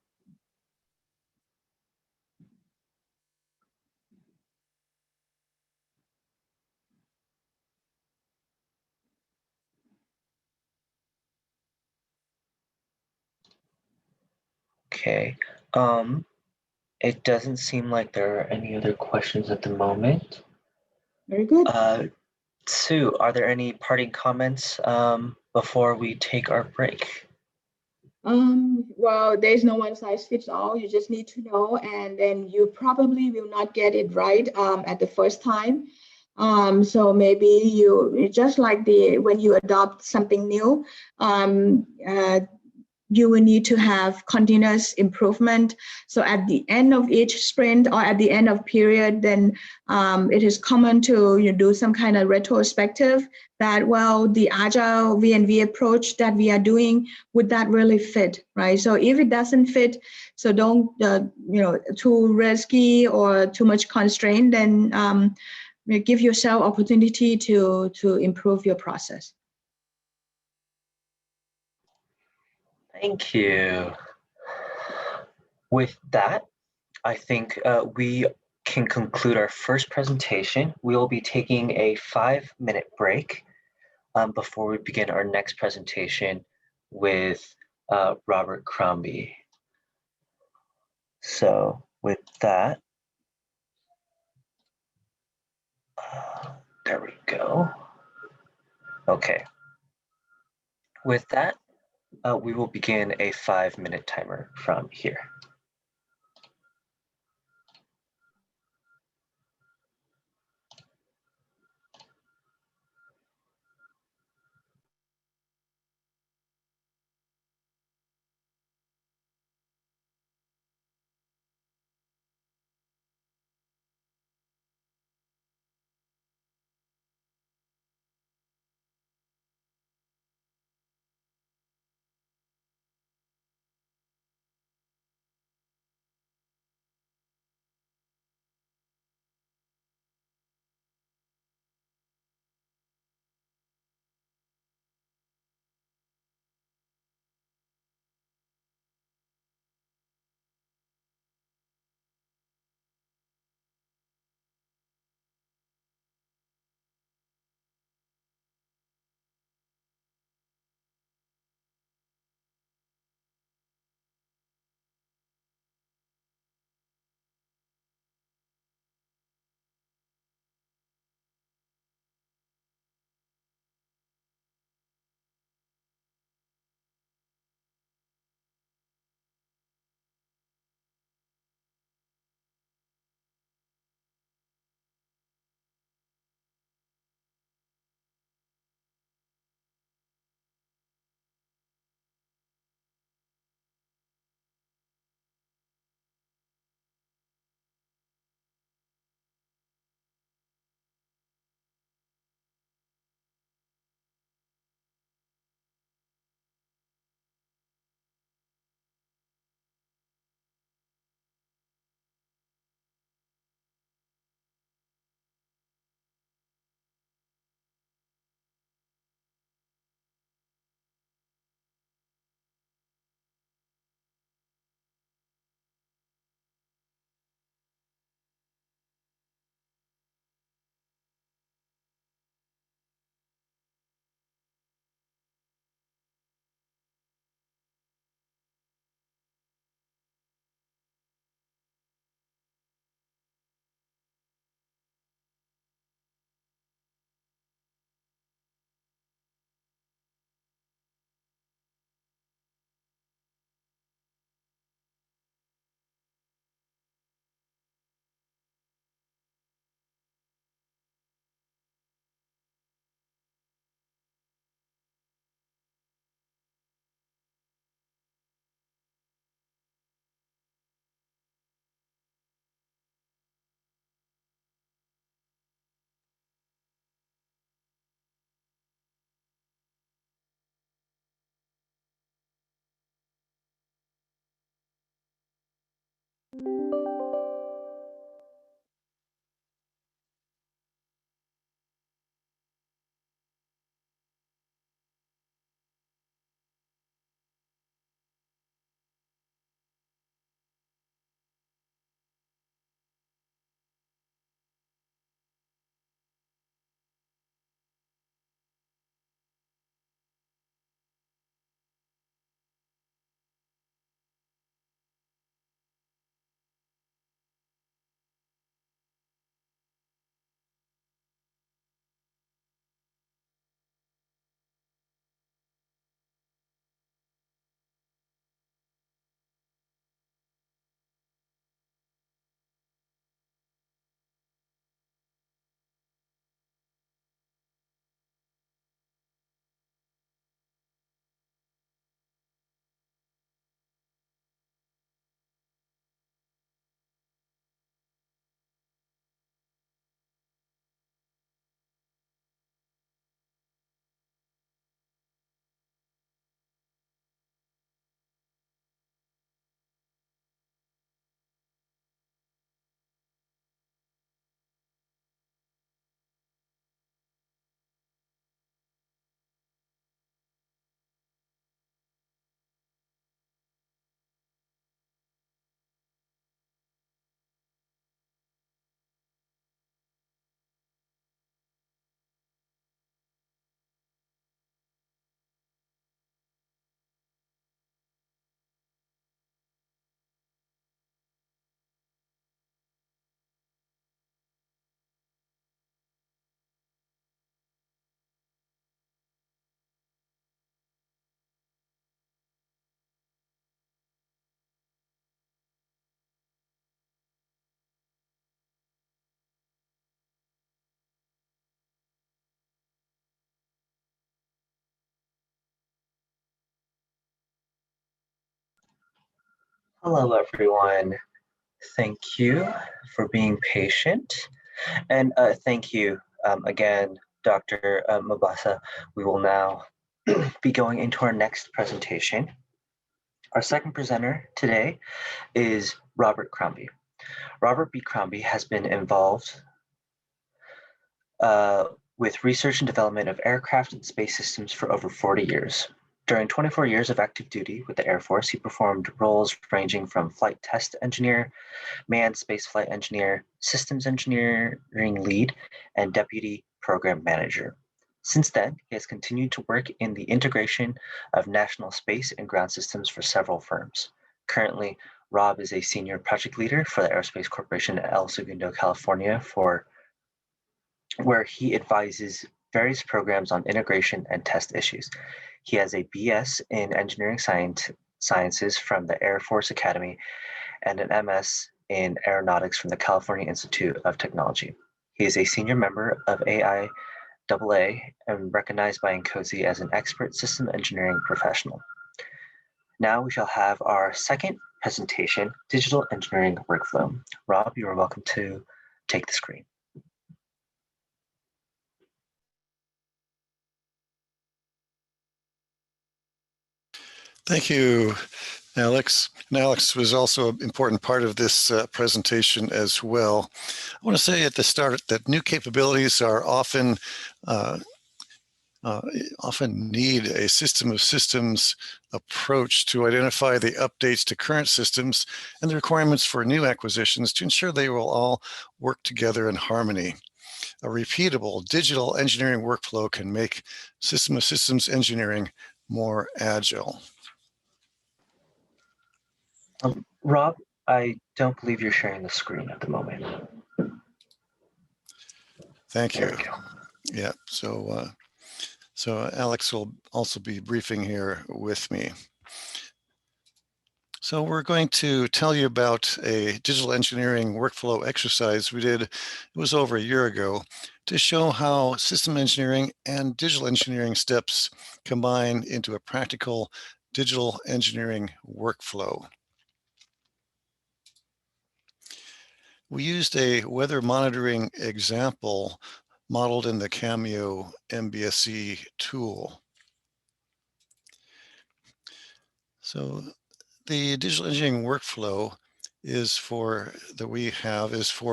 Okay. It doesn't seem like there are any other questions at the moment. Very good. Sue, are there any parting comments before we take our break? Well, there's no one size fits all. You just need to know, and then you probably will not get it right at the first time. So maybe you just like when you adopt something new, you will need to have continuous improvement. So at the end of each sprint or at the end of period, then it is common to do some kind of retrospective that, well, the Agile V&V approach that we are doing, would that really fit, right? So if it doesn't fit, so don't, too risky or too much constraint, then give yourself opportunity to improve your process. Thank you. With that, I think we can conclude our first presentation. We will be taking a 5-minute break before we begin our next presentation with Robert Crombie. So with that, there we go. Okay. With that, we will begin a 5-minute timer from here. Hello, everyone. Thank you for being patient. And thank you again, Dr. Mobasser. We will now be going into our next presentation. Our second presenter today is Robert Crombie. Robert B. Crombie has been involved with research and development of aircraft and space systems for over 40 years. During 24 years of active duty with the Air Force, he performed roles ranging from flight test engineer, manned spaceflight engineer, systems engineering lead, and deputy program manager. Since then, he has continued to work in the integration of national space and ground systems for several firms. Currently, Rob is a senior project leader for the Aerospace Corporation at El Segundo, California, where he advises various programs on integration and test issues. He has a BS in engineering sciences from the Air Force Academy and an MS in aeronautics from the California Institute of Technology. He is a senior member of AIAA and recognized by NCOSE as an expert system engineering professional. Now we shall have our second presentation, Digital Engineering Workflow. Rob, you are welcome to take the screen. Thank you, Alex. And Alex was also an important part of this presentation as well. I want to say at the start that new capabilities are often need a system of systems approach to identify the updates to current systems and the requirements for new acquisitions to ensure they will all work together in harmony. A repeatable digital engineering workflow can make system of systems engineering more agile. Rob, I don't believe you're sharing the screen at the moment. Thank you. Yeah, so Alex will also be briefing here with me. So we're going to tell you about a digital engineering workflow exercise we did, it was over a year ago, to show how system engineering and digital engineering steps combine into a practical digital engineering workflow. We used a weather monitoring example modeled in the Cameo MBSE tool. So the digital engineering workflow is for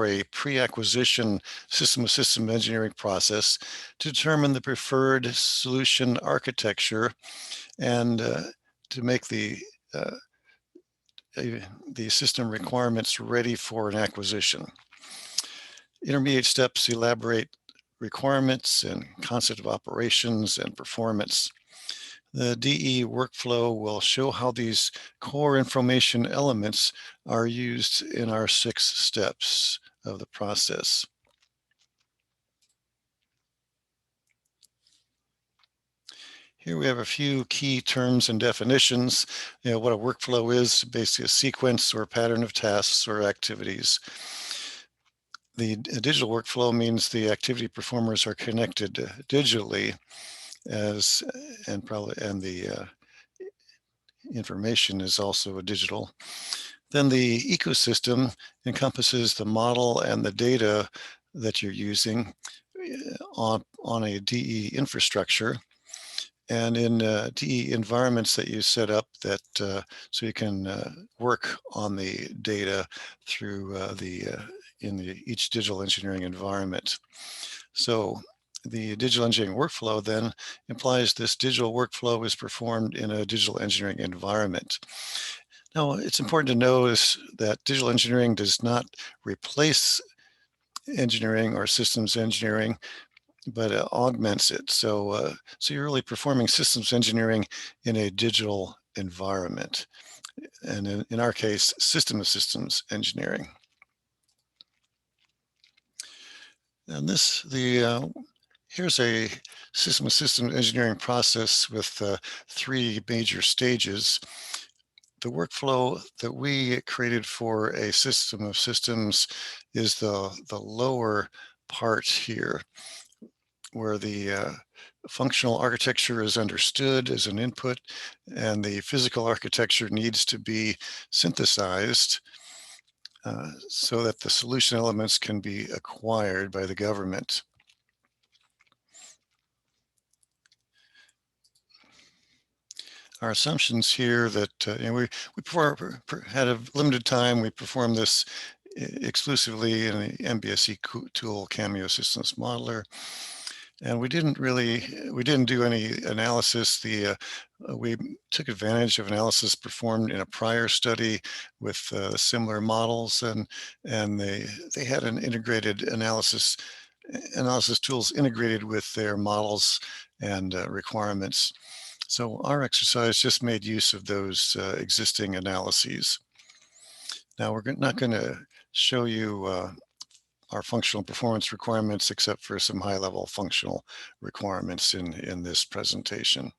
a pre-acquisition system of system engineering process to determine the preferred solution architecture and to make the system requirements ready for an acquisition. Intermediate steps elaborate requirements and concept of operations and performance. The DE workflow will show how these core information elements are used in our 6 steps of the process. Here we have a few key terms and definitions. What a workflow is, basically a sequence or pattern of tasks or activities. The digital workflow means the activity performers are connected digitally and the information is also digital. Then the ecosystem encompasses the model and the data that you're using on a DE infrastructure and in DE environments that you set up that so you can work on the data through each digital engineering environment. So the digital engineering workflow then implies this digital workflow is performed in a digital engineering environment. Now, it's important to notice that digital engineering does not replace engineering or systems engineering, but augments it. So you're really performing systems engineering in a digital environment, and in our case, system of systems engineering. And here's a system of systems engineering process with 3 major stages. The workflow that we created for a system of systems is the lower part here. where the functional architecture is understood as an input and the physical architecture needs to be synthesized so that the solution elements can be acquired by the government. Our assumptions here that we had a limited time. We performed this exclusively in the MBSE tool Cameo Systems Modeler. And we didn't do any analysis. We took advantage of analysis performed in a prior study with similar models, and they had an integrated analysis tools integrated with their models and requirements. So our exercise just made use of those existing analyses. Now we're not going to show you our functional performance requirements, except for some high-level functional requirements in this presentation.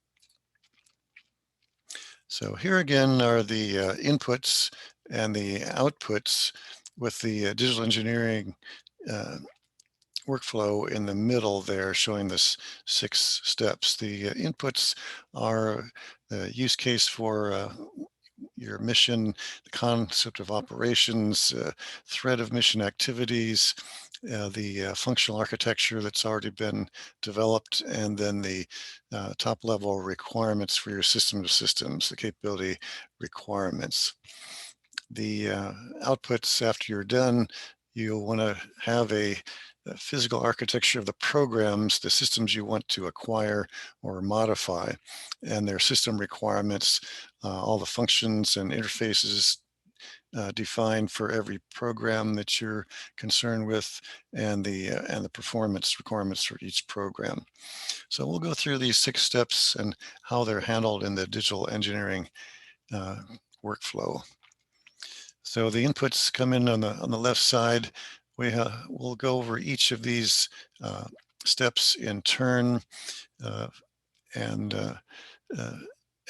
So here again are the inputs and the outputs with the digital engineering workflow in the middle there, showing this 6 steps. The inputs are the use case for your mission, the concept of operations, thread of mission activities, the functional architecture that's already been developed, and then the top level requirements for your system of systems, the capability requirements. The outputs after you're done, you'll want to have a physical architecture of the programs, the systems you want to acquire or modify, and their system requirements, all the functions and interfaces defined for every program that you're concerned with, and the performance requirements for each program. So we'll go through these 6 steps and how they're handled in the digital engineering workflow. So the inputs come in on the left side. We'll go over each of these steps in turn, and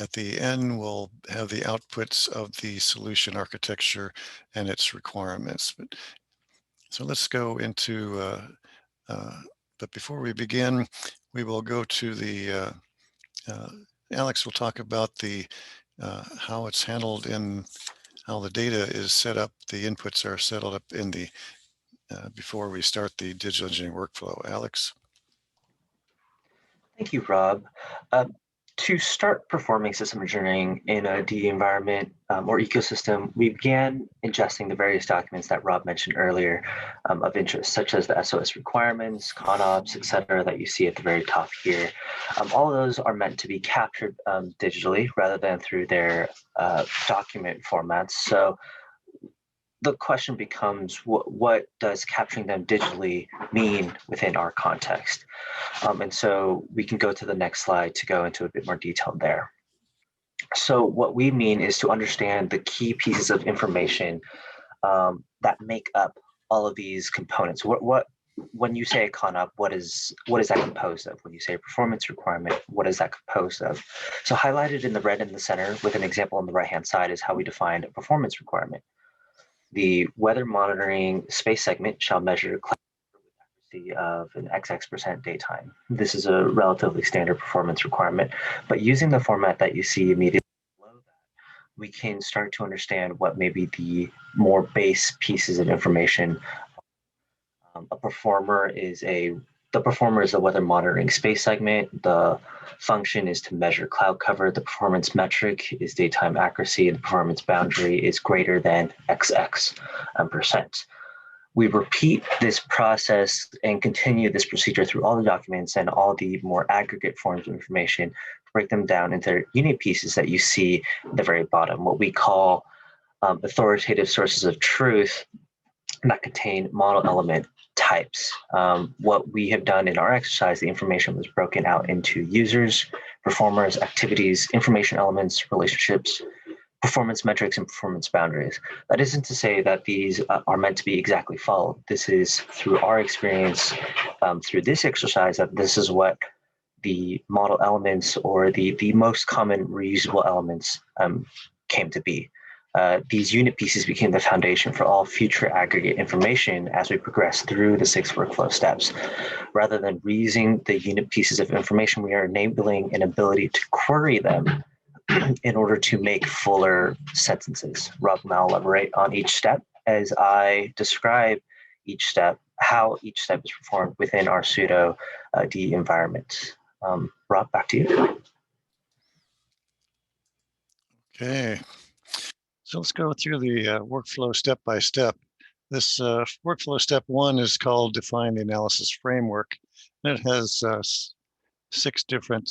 at the end, we'll have the outputs of the solution architecture and its requirements. So let's go into, but before we begin, we will go to the, Alex will talk about how it's handled in how the data is set up, the inputs are set up in the, before we start the digital engineering workflow. Alex? Thank you, Rob. To start performing system engineering in a DE environment or ecosystem, we began ingesting the various documents that Rob mentioned earlier of interest, such as the SOS requirements, ConOps, et cetera, that you see at the very top here. All of those are meant to be captured digitally rather than through their document formats. So the question becomes, what does capturing them digitally mean within our context? And so we can go to the next slide to go into a bit more detail there. So what we mean is to understand the key pieces of information that make up all of these components. When you say a ConOp, what is that composed of? When you say a performance requirement, what is that composed of? So highlighted in the red in the center with an example on the right-hand side is how we define a performance requirement. The weather monitoring space segment shall measure cloud accuracy of an XX% daytime. This is a relatively standard performance requirement, but using the format that you see immediately below that, we can start to understand what may be the more base pieces of information. The performer is the weather monitoring space segment. The function is to measure cloud cover. The performance metric is daytime accuracy, and the performance boundary is greater than XX%. We repeat this process and continue this procedure through all the documents and all the more aggregate forms of information to break them down into unit pieces that you see at the very bottom, what we call authoritative sources of truth that contain model element types. What we have done in our exercise, the information was broken out into users, performers, activities, information elements, relationships, performance metrics, and performance boundaries. That isn't to say that these are meant to be exactly followed. This is through our experience, through this exercise, that this is what the model elements or the most common reusable elements came to be. These unit pieces became the foundation for all future aggregate information as we progress through the 6 workflow steps. Rather than reusing the unit pieces of information, we are enabling an ability to query them in order to make fuller sentences. Rob will now elaborate on each step as I describe each step, how each step is performed within our pseudo D environment. Rob, back to you. Okay, so let's go through the workflow step by step. This workflow step 1 is called Define the Analysis Framework. And it has 6 different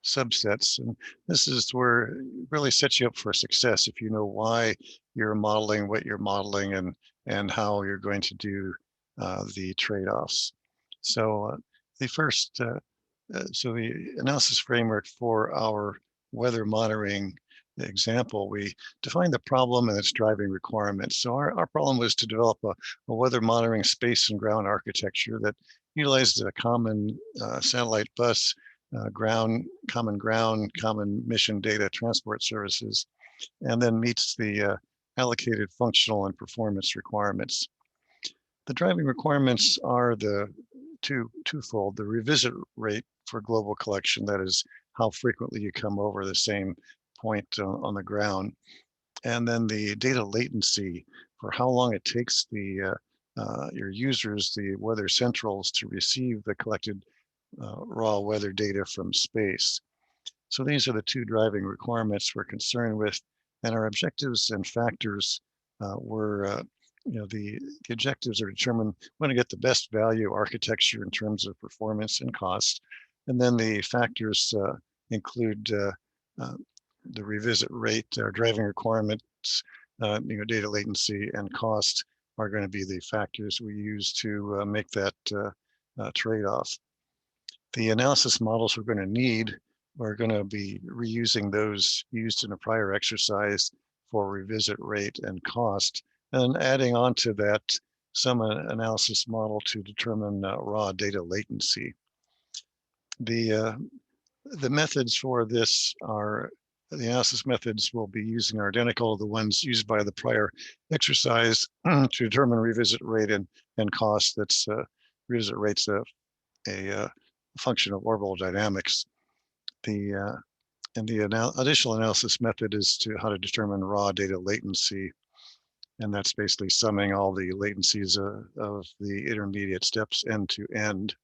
subsets, and this is where it really sets you up for success if you know why you're modeling what you're modeling and how you're going to do the trade-offs. So the first, so the analysis framework for our weather monitoring example, we define the problem and its driving requirements. So our problem was to develop a weather monitoring space and ground architecture that utilizes a common satellite bus, common mission data transport services, and then meets the allocated functional and performance requirements. The driving requirements are the twofold: the revisit rate for global collection, that is how frequently you come over the same point on the ground, and then the data latency for how long it takes the your users, the weather centrals, to receive the collected raw weather data from space. So these are the 2 driving requirements we're concerned with, and our objectives and factors were, the objectives are determined when to get the best value architecture in terms of performance and cost, and then the factors include the revisit rate, our driving requirements, data latency and cost are going to be the factors we use to make that trade-off. The analysis models we're going to need are going to be reusing those used in a prior exercise for revisit rate and cost, and adding on to that some analysis model to determine raw data latency. The methods for this are, the analysis methods will be using are identical to the ones used by the prior exercise to determine revisit rate and cost. That's revisit rate's a function of orbital dynamics. The additional analysis method is how to determine raw data latency, and that's basically summing all the latencies of the intermediate steps end to end.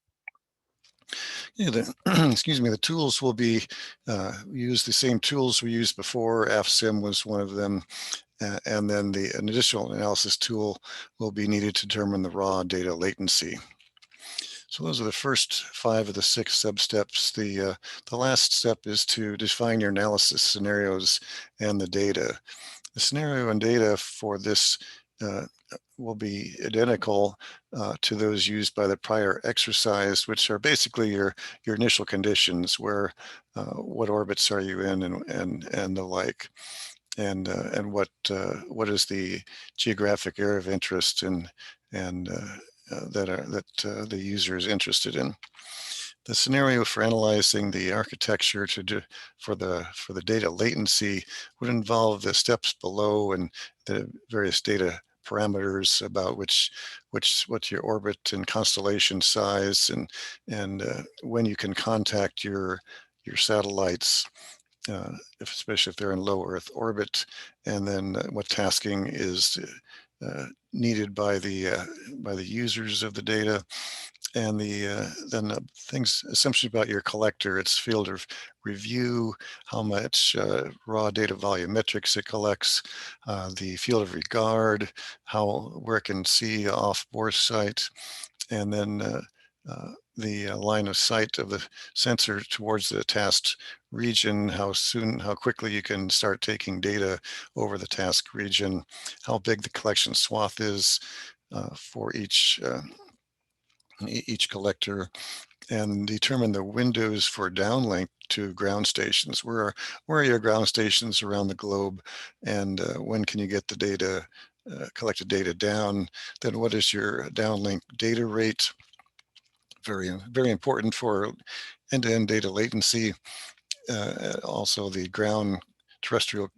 Excuse me, the tools will be use the same tools we used before. AFSIM was one of them, and then an additional analysis tool will be needed to determine the raw data latency. So those are the first 5 of the 6 sub-steps. The last step is to define your analysis scenarios and the data. The scenario and data for this will be identical to those used by the prior exercise, which are basically your initial conditions, where what orbits are you in and the like, and what is the geographic area of interest and that the user is interested in. The scenario for analyzing the architecture for the data latency would involve the steps below and the various data parameters about what's your orbit and constellation size, and when you can contact your satellites, especially if they're in low Earth orbit, and then what tasking is needed by the users of the data, and then assumptions about your collector, its field of review, how much raw data volumetrics it collects, the field of regard, where it can see off bore sight, and then the line of sight of the sensor towards the tasked region, how quickly you can start taking data over the task region, how big the collection swath is for each collector, and determine the windows for downlink to ground stations. Where are your ground stations around the globe, and when can you get the data, collected data down? Then what is your downlink data rate? Very, very important for end-to-end data latency. Also the ground terrestrial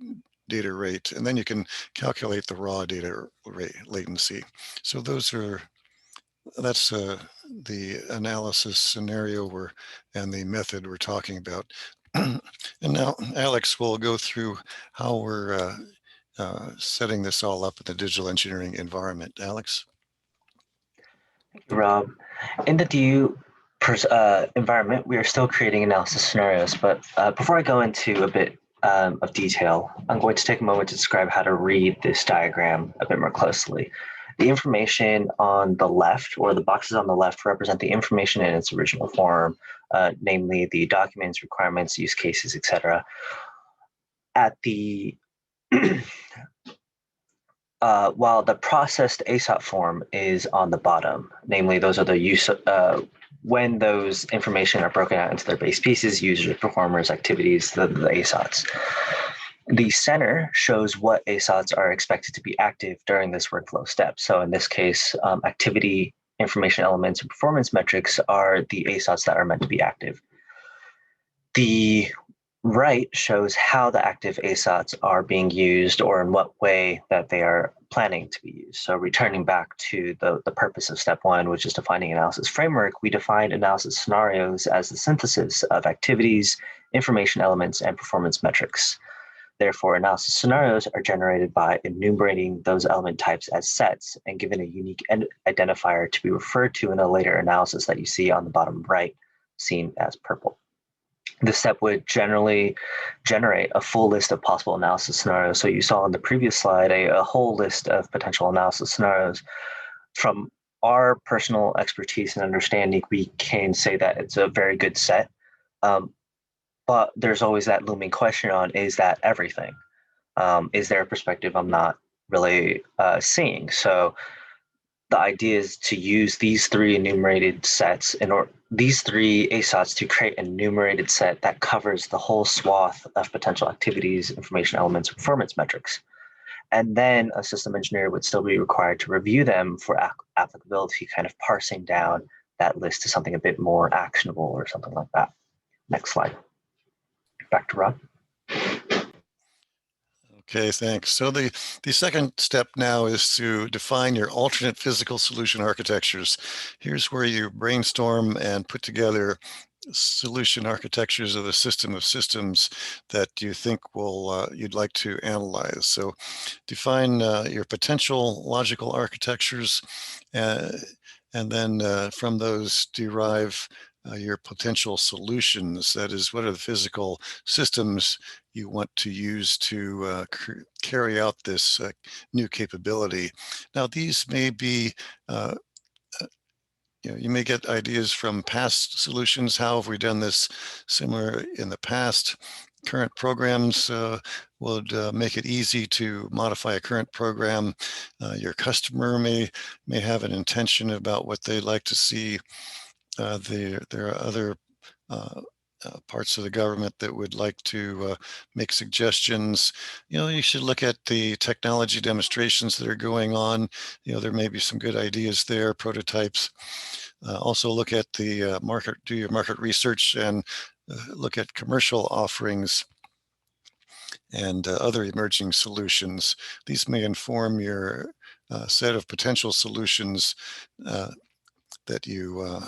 data rate, and then you can calculate the raw data rate latency. So that's the analysis scenario and the method we're talking about. And now Alex will go through how we're setting this all up in the digital engineering environment. Alex? Thank you, Rob. In the DU environment, we are still creating analysis scenarios, but before I go into a bit of detail, I'm going to take a moment to describe how to read this diagram a bit more closely. The information on the left, or the boxes on the left, represent the information in its original form, namely the documents, requirements, use cases, etc. At the while the processed ASOP form is on the bottom, namely those are the when those information are broken out into their base pieces, users, performers, activities, the ASOTs. The center shows what ASOTs are expected to be active during this workflow step. So in this case, activity, information elements, and performance metrics are the ASOTs that are meant to be active. The right shows how the active ASOTs are being used or in what way that they are planning to be used. So returning back to the purpose of step one, which is defining analysis framework, we defined analysis scenarios as the synthesis of activities, information elements, and performance metrics. Therefore, analysis scenarios are generated by enumerating those element types as sets and given a unique identifier to be referred to in a later analysis that you see on the bottom right, seen as purple. This step would generally generate a full list of possible analysis scenarios. So you saw on the previous slide a whole list of potential analysis scenarios. From our personal expertise and understanding, we can say that it's a very good set. But there's always that looming question on, is that everything? Is there a perspective I'm not really seeing? So the idea is to use these three enumerated sets these three ASOTs to create an enumerated set that covers the whole swath of potential activities, information elements, performance metrics. And then a system engineer would still be required to review them for applicability, kind of parsing down that list to something a bit more actionable or something like that. Next slide. Back to Rob. Okay, thanks. So the second step now is to define your alternate physical solution architectures. Here's where you brainstorm and put together solution architectures of the system of systems that you think you'd like to analyze. So define your potential logical architectures, and then from those derive your potential solutions. That is, what are the physical systems you want to use to carry out this new capability. Now, these may be, you may get ideas from past solutions. How have we done this similar in the past? Current programs would make it easy to modify a current program. Your customer may have an intention about what they'd like to see. There are other parts of the government that would like to make suggestions. You should look at the technology demonstrations that are going on. There may be some good ideas there, prototypes. Also look at the market, do your market research, and look at commercial offerings and other emerging solutions. These may inform your set of potential solutions that you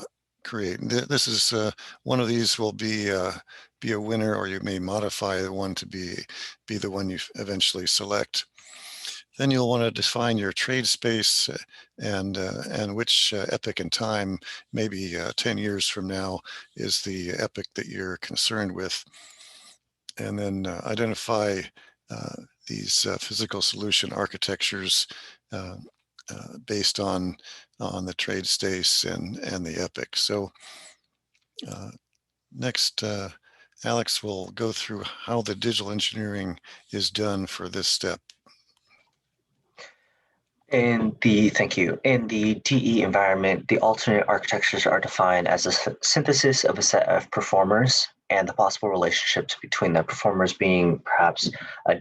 create. This is one of these will be a winner, or you may modify the one to be the one you eventually select. Then you'll want to define your trade space and which epoch in time, maybe 10 years from now, is the epoch that you're concerned with. And then identify these physical solution architectures based on the trade space and the epoch. So next, Alex will go through how the digital engineering is done for this step. Thank you. In the DE environment, the alternate architectures are defined as a synthesis of a set of performers and the possible relationships between the performers being perhaps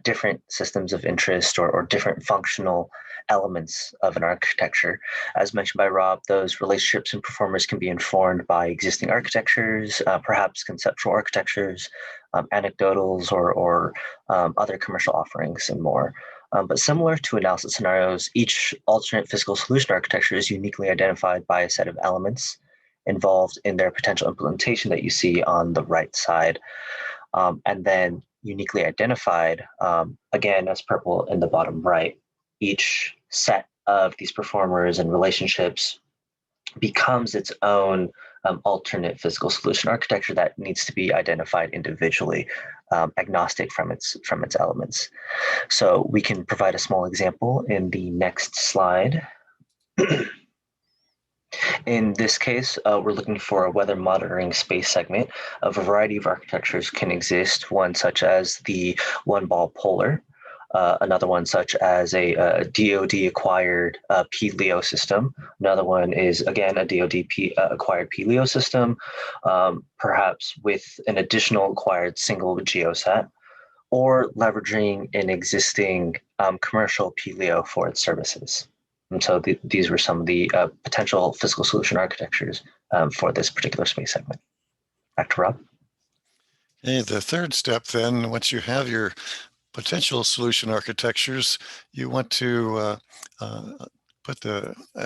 different systems of interest or different functional elements of an architecture. As mentioned by Rob, those relationships and performers can be informed by existing architectures, perhaps conceptual architectures, anecdotals, or other commercial offerings and more. But similar to analysis scenarios, each alternate physical solution architecture is uniquely identified by a set of elements involved in their potential implementation that you see on the right side. And then uniquely identified, again, as purple in the bottom right, each set of these performers and relationships becomes its own alternate physical solution architecture that needs to be identified individually, agnostic from its elements. So we can provide a small example in the next slide. In this case, we're looking for a weather monitoring space segment. A variety of architectures can exist, one such as the one-ball polar, another one such as a DoD-acquired P-LEO system. Another one is, again, a DoD-acquired P-LEO system, perhaps with an additional acquired single GeoSat, or leveraging an existing commercial P-LEO for its services. And so these were some of the potential physical solution architectures for this particular space segment. Back to Rob. Okay, the third step then, once you have your potential solution architectures, you want to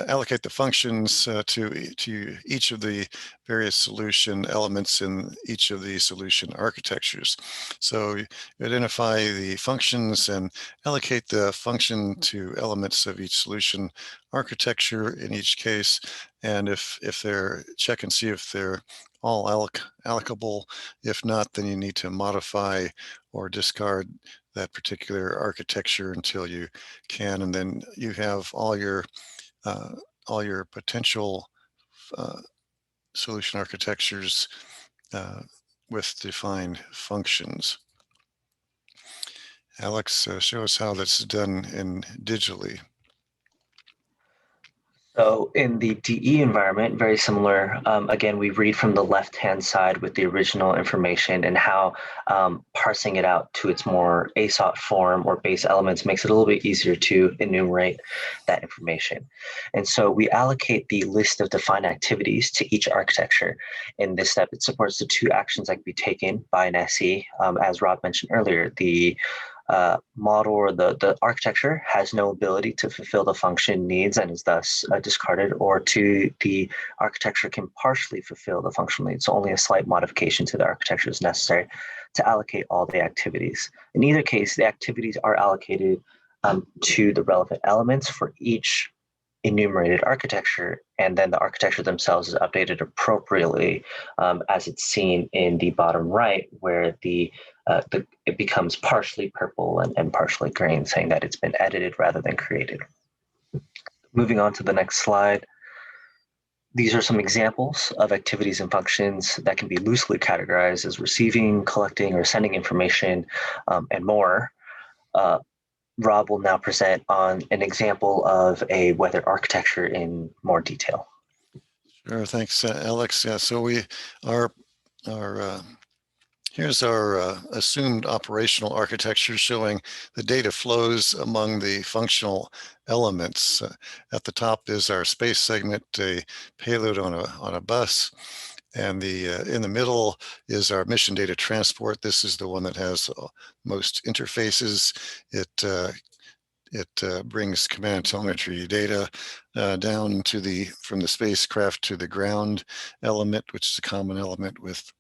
allocate the functions to each of the various solution elements in each of the solution architectures. So you identify the functions and allocate the function to elements of each solution architecture in each case. And if they're, check and see if they're all allocable. If not, then you need to modify or discard that particular architecture until you can, and then you have all your potential solution architectures with defined functions. Alex, show us how that's done digitally. So in the DE environment, very similar. Again, we read from the left-hand side with the original information, and how parsing it out to its more ASOT form or base elements makes it a little bit easier to enumerate that information. And so we allocate the list of defined activities to each architecture. In this step, it supports the two actions that can be taken by an SE. As Rob mentioned earlier, the model or the architecture has no ability to fulfill the function needs and is thus discarded, or the architecture can partially fulfill the functional needs. So only a slight modification to the architecture is necessary to allocate all the activities. In either case, the activities are allocated to the relevant elements for each enumerated architecture, and then the architecture themselves is updated appropriately, as it's seen in the bottom right, where it becomes partially purple and partially green, saying that it's been edited rather than created. Moving on to the next slide. These are some examples of activities and functions that can be loosely categorized as receiving, collecting, or sending information, and more. Rob will now present on an example of a weather architecture in more detail. Sure, thanks, Alex. Yeah, so here's our assumed operational architecture showing the data flows among the functional elements. At the top is our space segment, a payload on a bus. And in the middle is our mission data transport. This is the one that has most interfaces. It brings command telemetry data down from the spacecraft to the ground element, which is a common element with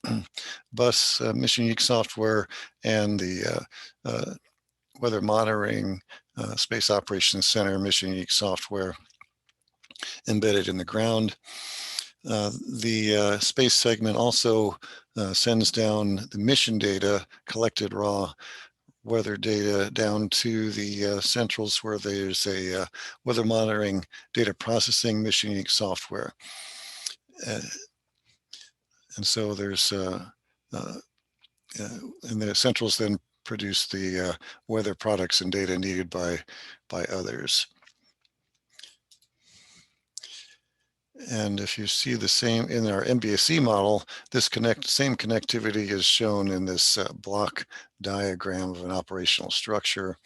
bus mission unique software, and the weather monitoring space operations center mission unique software embedded in the ground. The space segment also sends down the mission data, collected raw weather data, down to the centrals where there's a weather monitoring data processing mission unique software. And so there's, and the centrals then produce the weather products and data needed by others. And if you see the same in our MBSE model, this same connectivity is shown in this block diagram of an operational structure.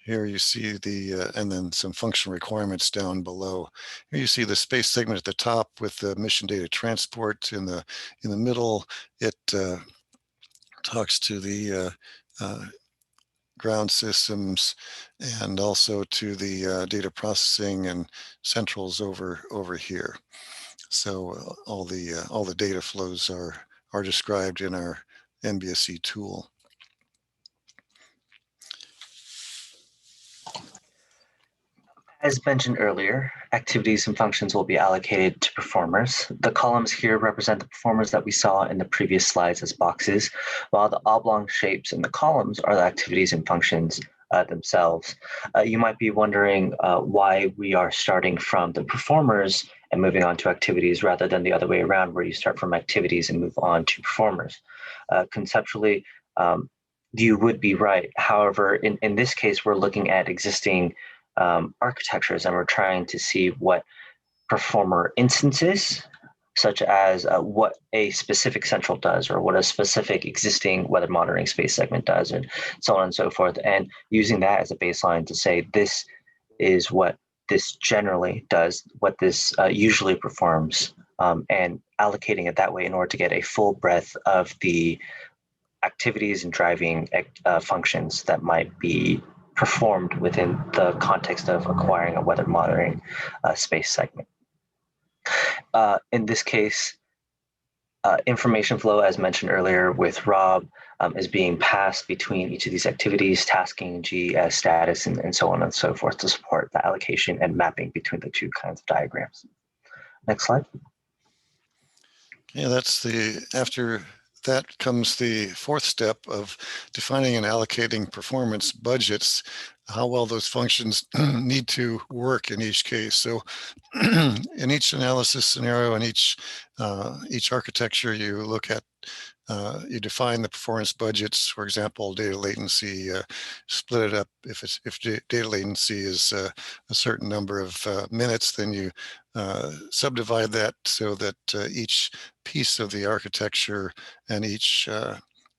Here you see the, and then some function requirements down below. Here you see the space segment at the top with the mission data transport in the middle. It talks to the ground systems and also to the data processing and centrals over here. So all the data flows are described in our MBSE tool. As mentioned earlier, activities and functions will be allocated to performers. The columns here represent the performers that we saw in the previous slides as boxes, while the oblong shapes in the columns are the activities and functions themselves. You might be wondering why we are starting from the performers and moving on to activities rather than the other way around, where you start from activities and move on to performers. Conceptually, you would be right. However, in this case, we're looking at existing architectures, and we're trying to see what performer instances, such as what a specific central does, or what a specific existing weather monitoring space segment does, and so on and so forth, and using that as a baseline to say this is what this generally does, what this usually performs, and allocating it that way in order to get a full breadth of the activities and driving functions that might be performed within the context of acquiring a weather monitoring space segment. In this case, information flow, as mentioned earlier with Rob, is being passed between each of these activities, tasking, GS status, and so on and so forth to support the allocation and mapping between the two kinds of diagrams. Next slide. Yeah, after that comes the fourth step of defining and allocating performance budgets, how well those functions need to work in each case. So in each analysis scenario, in each architecture, you look at, you define the performance budgets. For example, data latency, split it up. If data latency is a certain number of minutes, then you subdivide that so that each piece of the architecture and each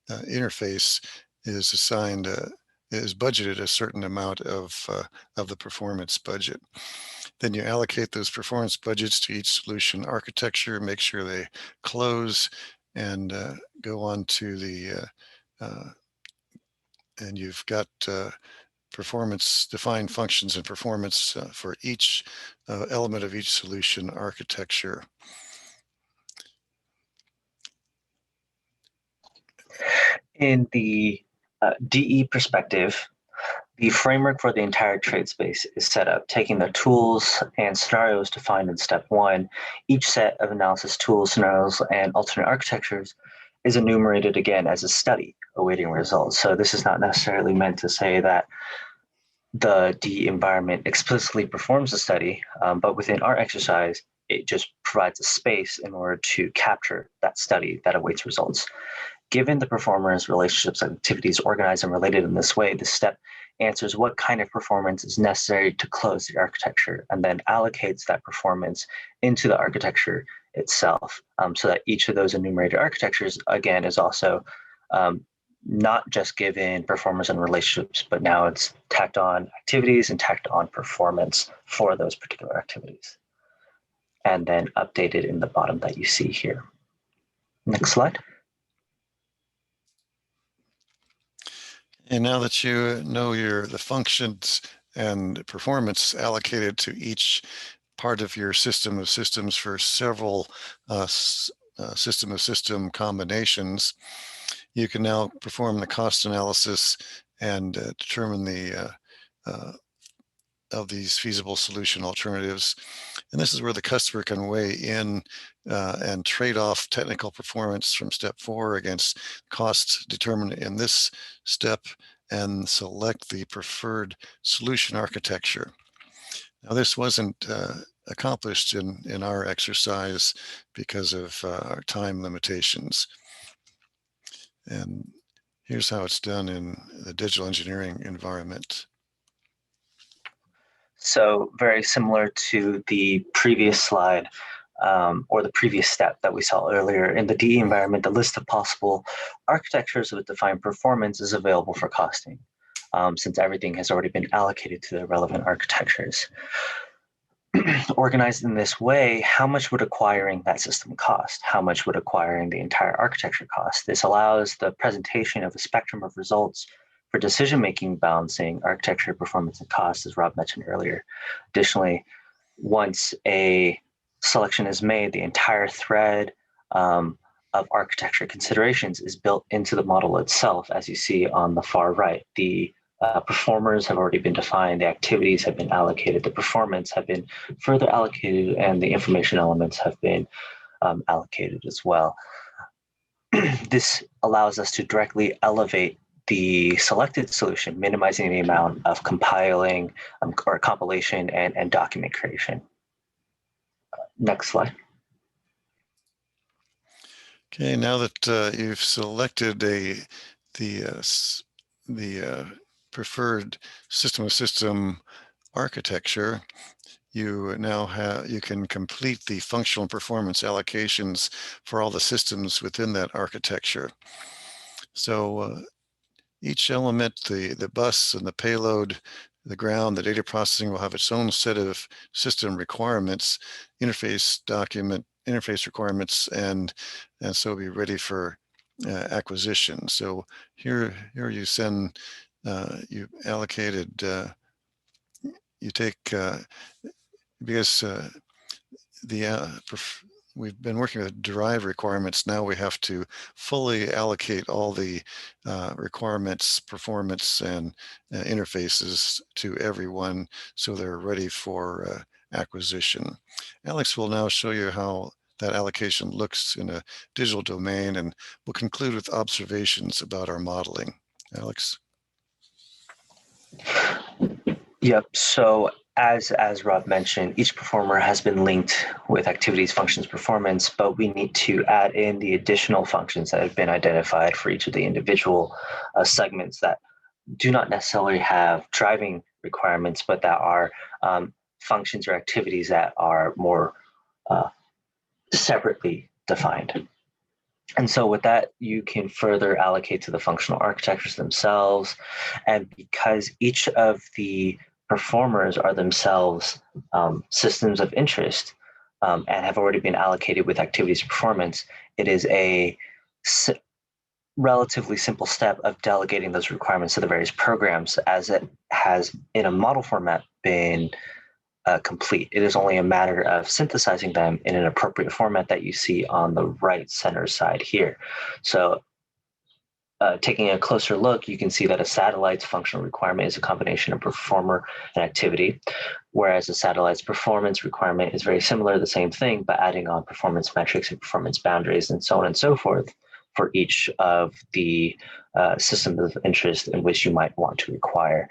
interface is assigned, is budgeted a certain amount of the performance budget. Then you allocate those performance budgets to each solution architecture, make sure they close, and go on to the, and you've got performance defined functions and performance for each element of each solution architecture. In the DE perspective, the framework for the entire trade space is set up, taking the tools and scenarios defined in step one. Each set of analysis tools, scenarios, and alternate architectures is enumerated again as a study awaiting results. So this is not necessarily meant to say that the DE environment explicitly performs a study, but within our exercise, it just provides a space in order to capture that study that awaits results. Given the performers, relationships, and activities organized and related in this way, this step answers what kind of performance is necessary to close the architecture, and then allocates that performance into the architecture itself, so that each of those enumerated architectures, again, is also not just given performers and relationships, but now it's tacked on activities and tacked on performance for those particular activities, and then updated in the bottom that you see here. Next slide. And now that you know the functions and performance allocated to each part of your system of systems for several system of system combinations, you can now perform the cost analysis and determine the of these feasible solution alternatives. And this is where the customer can weigh in and trade off technical performance from step 4 against costs determined in this step and select the preferred solution architecture. Now, this wasn't accomplished in our exercise because of our time limitations. And here's how it's done in the digital engineering environment. So very similar to the previous slide, or the previous step that we saw earlier. In the DE environment, the list of possible architectures with defined performance is available for costing. since everything has already been allocated to the relevant architectures. Organized in this way, how much would acquiring that system cost? How much would acquiring the entire architecture cost? This allows the presentation of a spectrum of results for decision-making, balancing architecture, performance, and cost, as Rob mentioned earlier. Additionally, once a selection is made, the entire thread of architecture considerations is built into the model itself, as you see on the far right. The performers have already been defined, the activities have been allocated, the performance have been further allocated, and the information elements have been allocated as well. This allows us to directly elevate the selected solution, minimizing the amount of compiling or compilation and document creation. Next slide. Okay, now that you've selected the preferred system-of-system architecture, you can complete the functional and performance allocations for all the systems within that architecture. So each element, the bus and the payload, the ground, the data processing will have its own set of system requirements, interface requirements, and so be ready for acquisition. So here you send, you allocated, you take, because we've been working with derived requirements. Now we have to fully allocate all the requirements, performance, and interfaces to everyone so they're ready for acquisition. Alex will now show you how that allocation looks in a digital domain, and we'll conclude with observations about our modeling. Alex? Yep, so as Rob mentioned, each performer has been linked with activities, functions, performance, but we need to add in the additional functions that have been identified for each of the individual segments that do not necessarily have driving requirements, but that are functions or activities that are more separately defined. And so with that, you can further allocate to the functional architectures themselves. And because each of the performers are themselves systems of interest and have already been allocated with activities performance, it is a relatively simple step of delegating those requirements to the various programs, as it has in a model format been complete. It is only a matter of synthesizing them in an appropriate format that you see on the right center side here. So taking a closer look, you can see that a satellite's functional requirement is a combination of performer and activity, whereas a satellite's performance requirement is very similar, the same thing, but adding on performance metrics and performance boundaries and so on and so forth for each of the systems of interest in which you might want to require.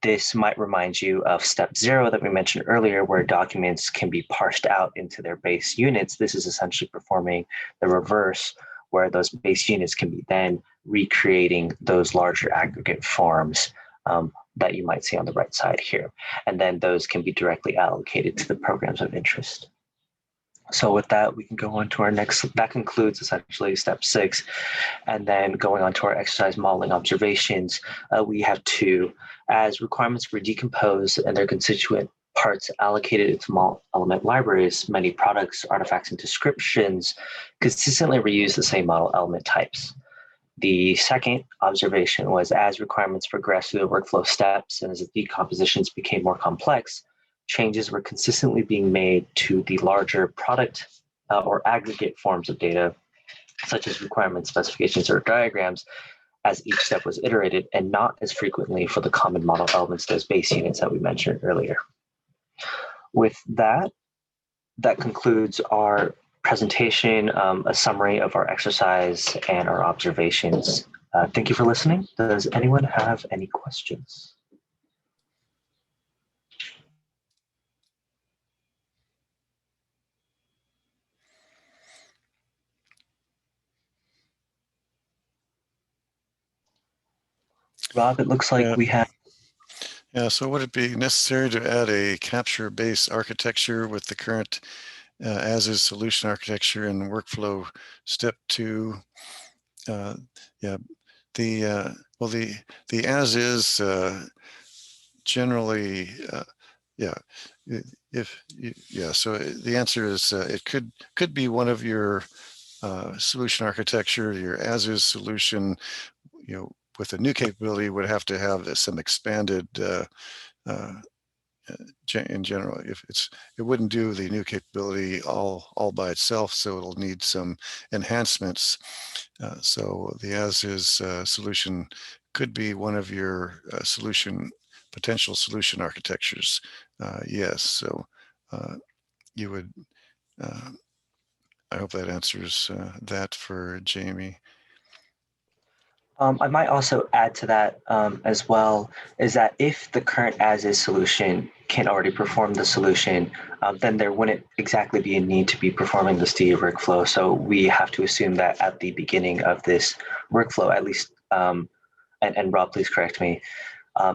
This might remind you of step 0 that we mentioned earlier, where documents can be parsed out into their base units. This is essentially performing the reverse, where those base units can be then recreating those larger aggregate forms that you might see on the right side here. And then those can be directly allocated to the programs of interest. So with that, we can go on to our next, that concludes essentially step 6. And then going on to our exercise modeling observations, we have 2. As requirements were decomposed and their constituent parts allocated into model element libraries, many products, artifacts, and descriptions consistently reuse the same model element types. The second observation was, as requirements progressed through the workflow steps and as the decompositions became more complex, changes were consistently being made to the larger product or aggregate forms of data, such as requirements, specifications, or diagrams, as each step was iterated, and not as frequently for the common model elements, those base units that we mentioned earlier. With that, that concludes our presentation, a summary of our exercise and our observations. Thank you for listening. Does anyone have any questions? Rob, it looks like we have. Yeah, so would it be necessary to add a capture-based architecture with the current as-is solution architecture and workflow step 2? Yeah, well, the as is generally, yeah. So the answer is it could be one of your solution architecture. Your as is solution, with a new capability would have to have some expanded. In general, it wouldn't do the new capability all by itself, so it'll need some enhancements. So the as-is solution could be one of your potential solution architectures. Yes, so you would. I hope that answers that for Jamie. I might also add to that as well, is that if the current as-is solution can already perform the solution, then there wouldn't exactly be a need to be performing this DE workflow. So we have to assume that at the beginning of this workflow, at least, and Rob, please correct me,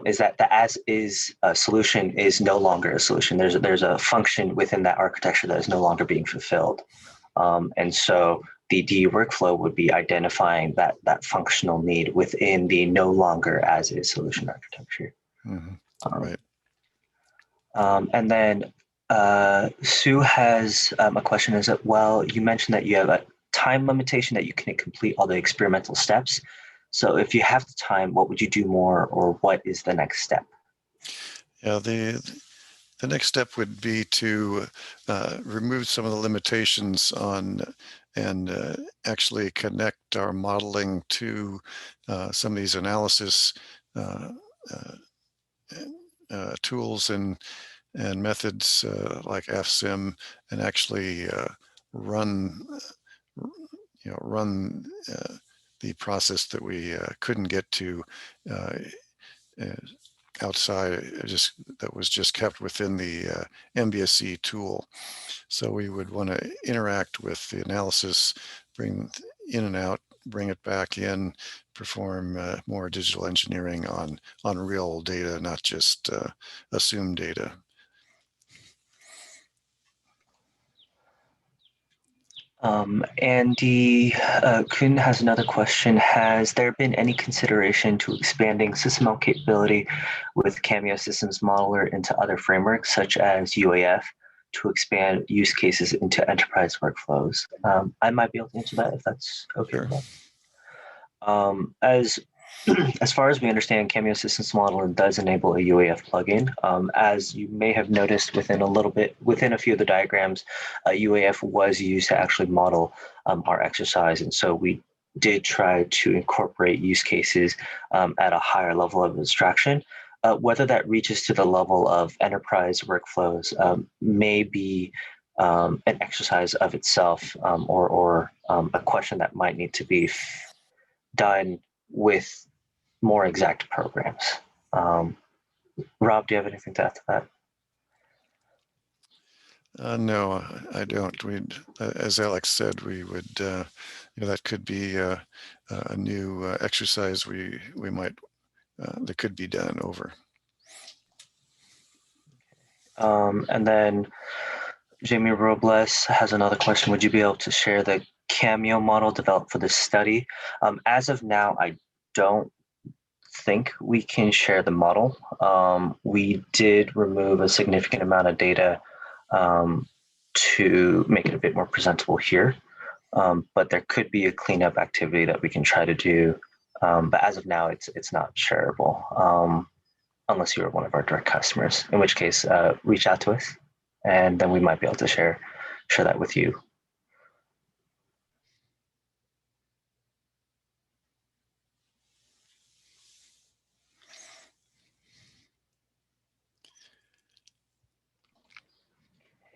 is that the as-is solution is no longer a solution. There's a function within that architecture that is no longer being fulfilled. And so the DE workflow would be identifying that functional need within the no longer as-is solution architecture. Right. And then Sue has a question as well. You mentioned that you have a time limitation that you can complete all the experimental steps. So if you have the time, what would you do more, or what is the next step? Yeah, the next step would be to remove some of the limitations on and actually connect our modeling to some of these analysis tools and methods like FSIM, and actually run the process that we couldn't get to outside, that was just kept within the MBSE tool. So we would want to interact with the analysis, bring in and out, bring it back in, perform more digital engineering on real data, not just assumed data. Andy Kuhn has another question. Has there been any consideration to expanding SysML capability with Cameo Systems Modeler into other frameworks such as UAF to expand use cases into enterprise workflows? I might be able to answer that if that's okay. Sure. As far as we understand, Cameo Systems Modeler does enable a UAF plugin. As you may have noticed within a few of the diagrams, UAF was used to actually model our exercise. And so we did try to incorporate use cases at a higher level of abstraction. Whether that reaches to the level of enterprise workflows may be an exercise of itself, or a question that might need to be done with more exact programs. Rob, do you have anything to add to that? No, I don't. As Alex said, we would, that could be a new exercise we might, that could be done over. And then Jamie Robles has another question. Would you be able to share the Cameo model developed for this study? As of now, I don't think we can share the model. We did remove a significant amount of data to make it a bit more presentable here. But there could be a cleanup activity that we can try to do. But as of now, it's not shareable unless you're one of our direct customers, in which case reach out to us and then we might be able to share that with you.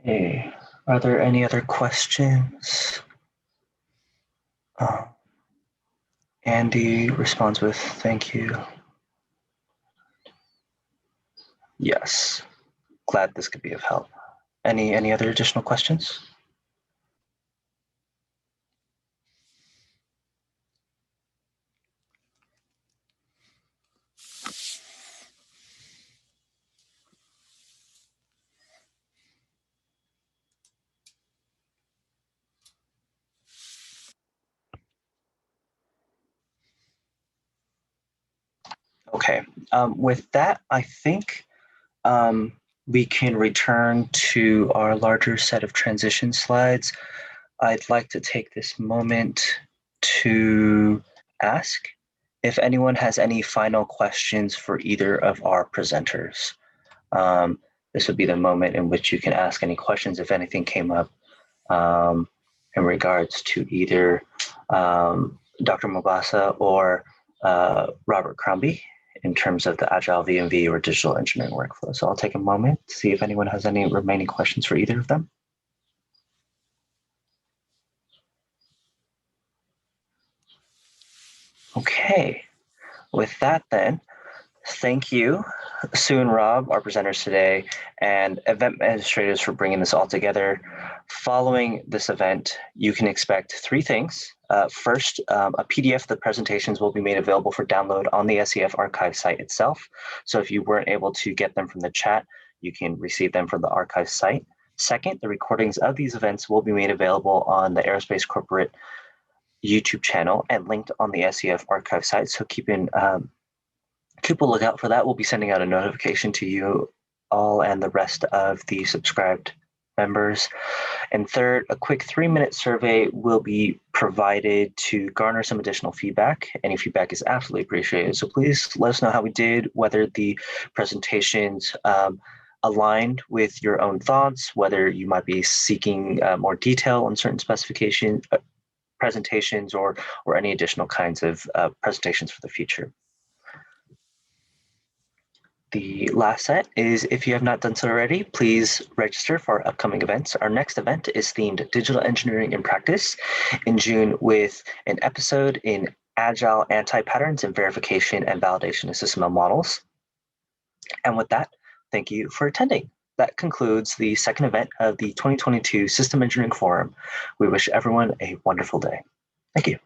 Hey, are there any other questions? Andy responds with, thank you. Yes, glad this could be of help. Any other additional questions? With that, I think we can return to our larger set of transition slides. I'd like to take this moment to ask if anyone has any final questions for either of our presenters. This would be the moment in which you can ask any questions if anything came up in regards to either Dr. Mobasser or Robert Crombie in terms of the Agile V&V or digital engineering workflow. So I'll take a moment to see if anyone has any remaining questions for either of them. Okay, with that then, thank you, Sue and Rob, our presenters today, and event administrators for bringing this all together. Following this event, you can expect three things. First, a PDF of the presentations will be made available for download on the SEF archive site itself. So if you weren't able to get them from the chat, you can receive them from the archive site. Second, the recordings of these events will be made available on the Aerospace Corporate YouTube channel and linked on the SEF archive site. So keep a lookout for that. We'll be sending out a notification to you all and the rest of the subscribed members. And third, a quick 3-minute survey will be provided to garner some additional feedback. Any feedback is absolutely appreciated. So please let us know how we did, whether the presentations aligned with your own thoughts, whether you might be seeking more detail on certain specification presentations or any additional kinds of presentations for the future. The last set is, if you have not done so already, please register for our upcoming events. Our next event is themed Digital Engineering in Practice in June with an episode in Agile Anti-Patterns and Verification and Validation of SysML Models. And with that, thank you for attending. That concludes the second event of the 2022 System Engineering Forum. We wish everyone a wonderful day. Thank you.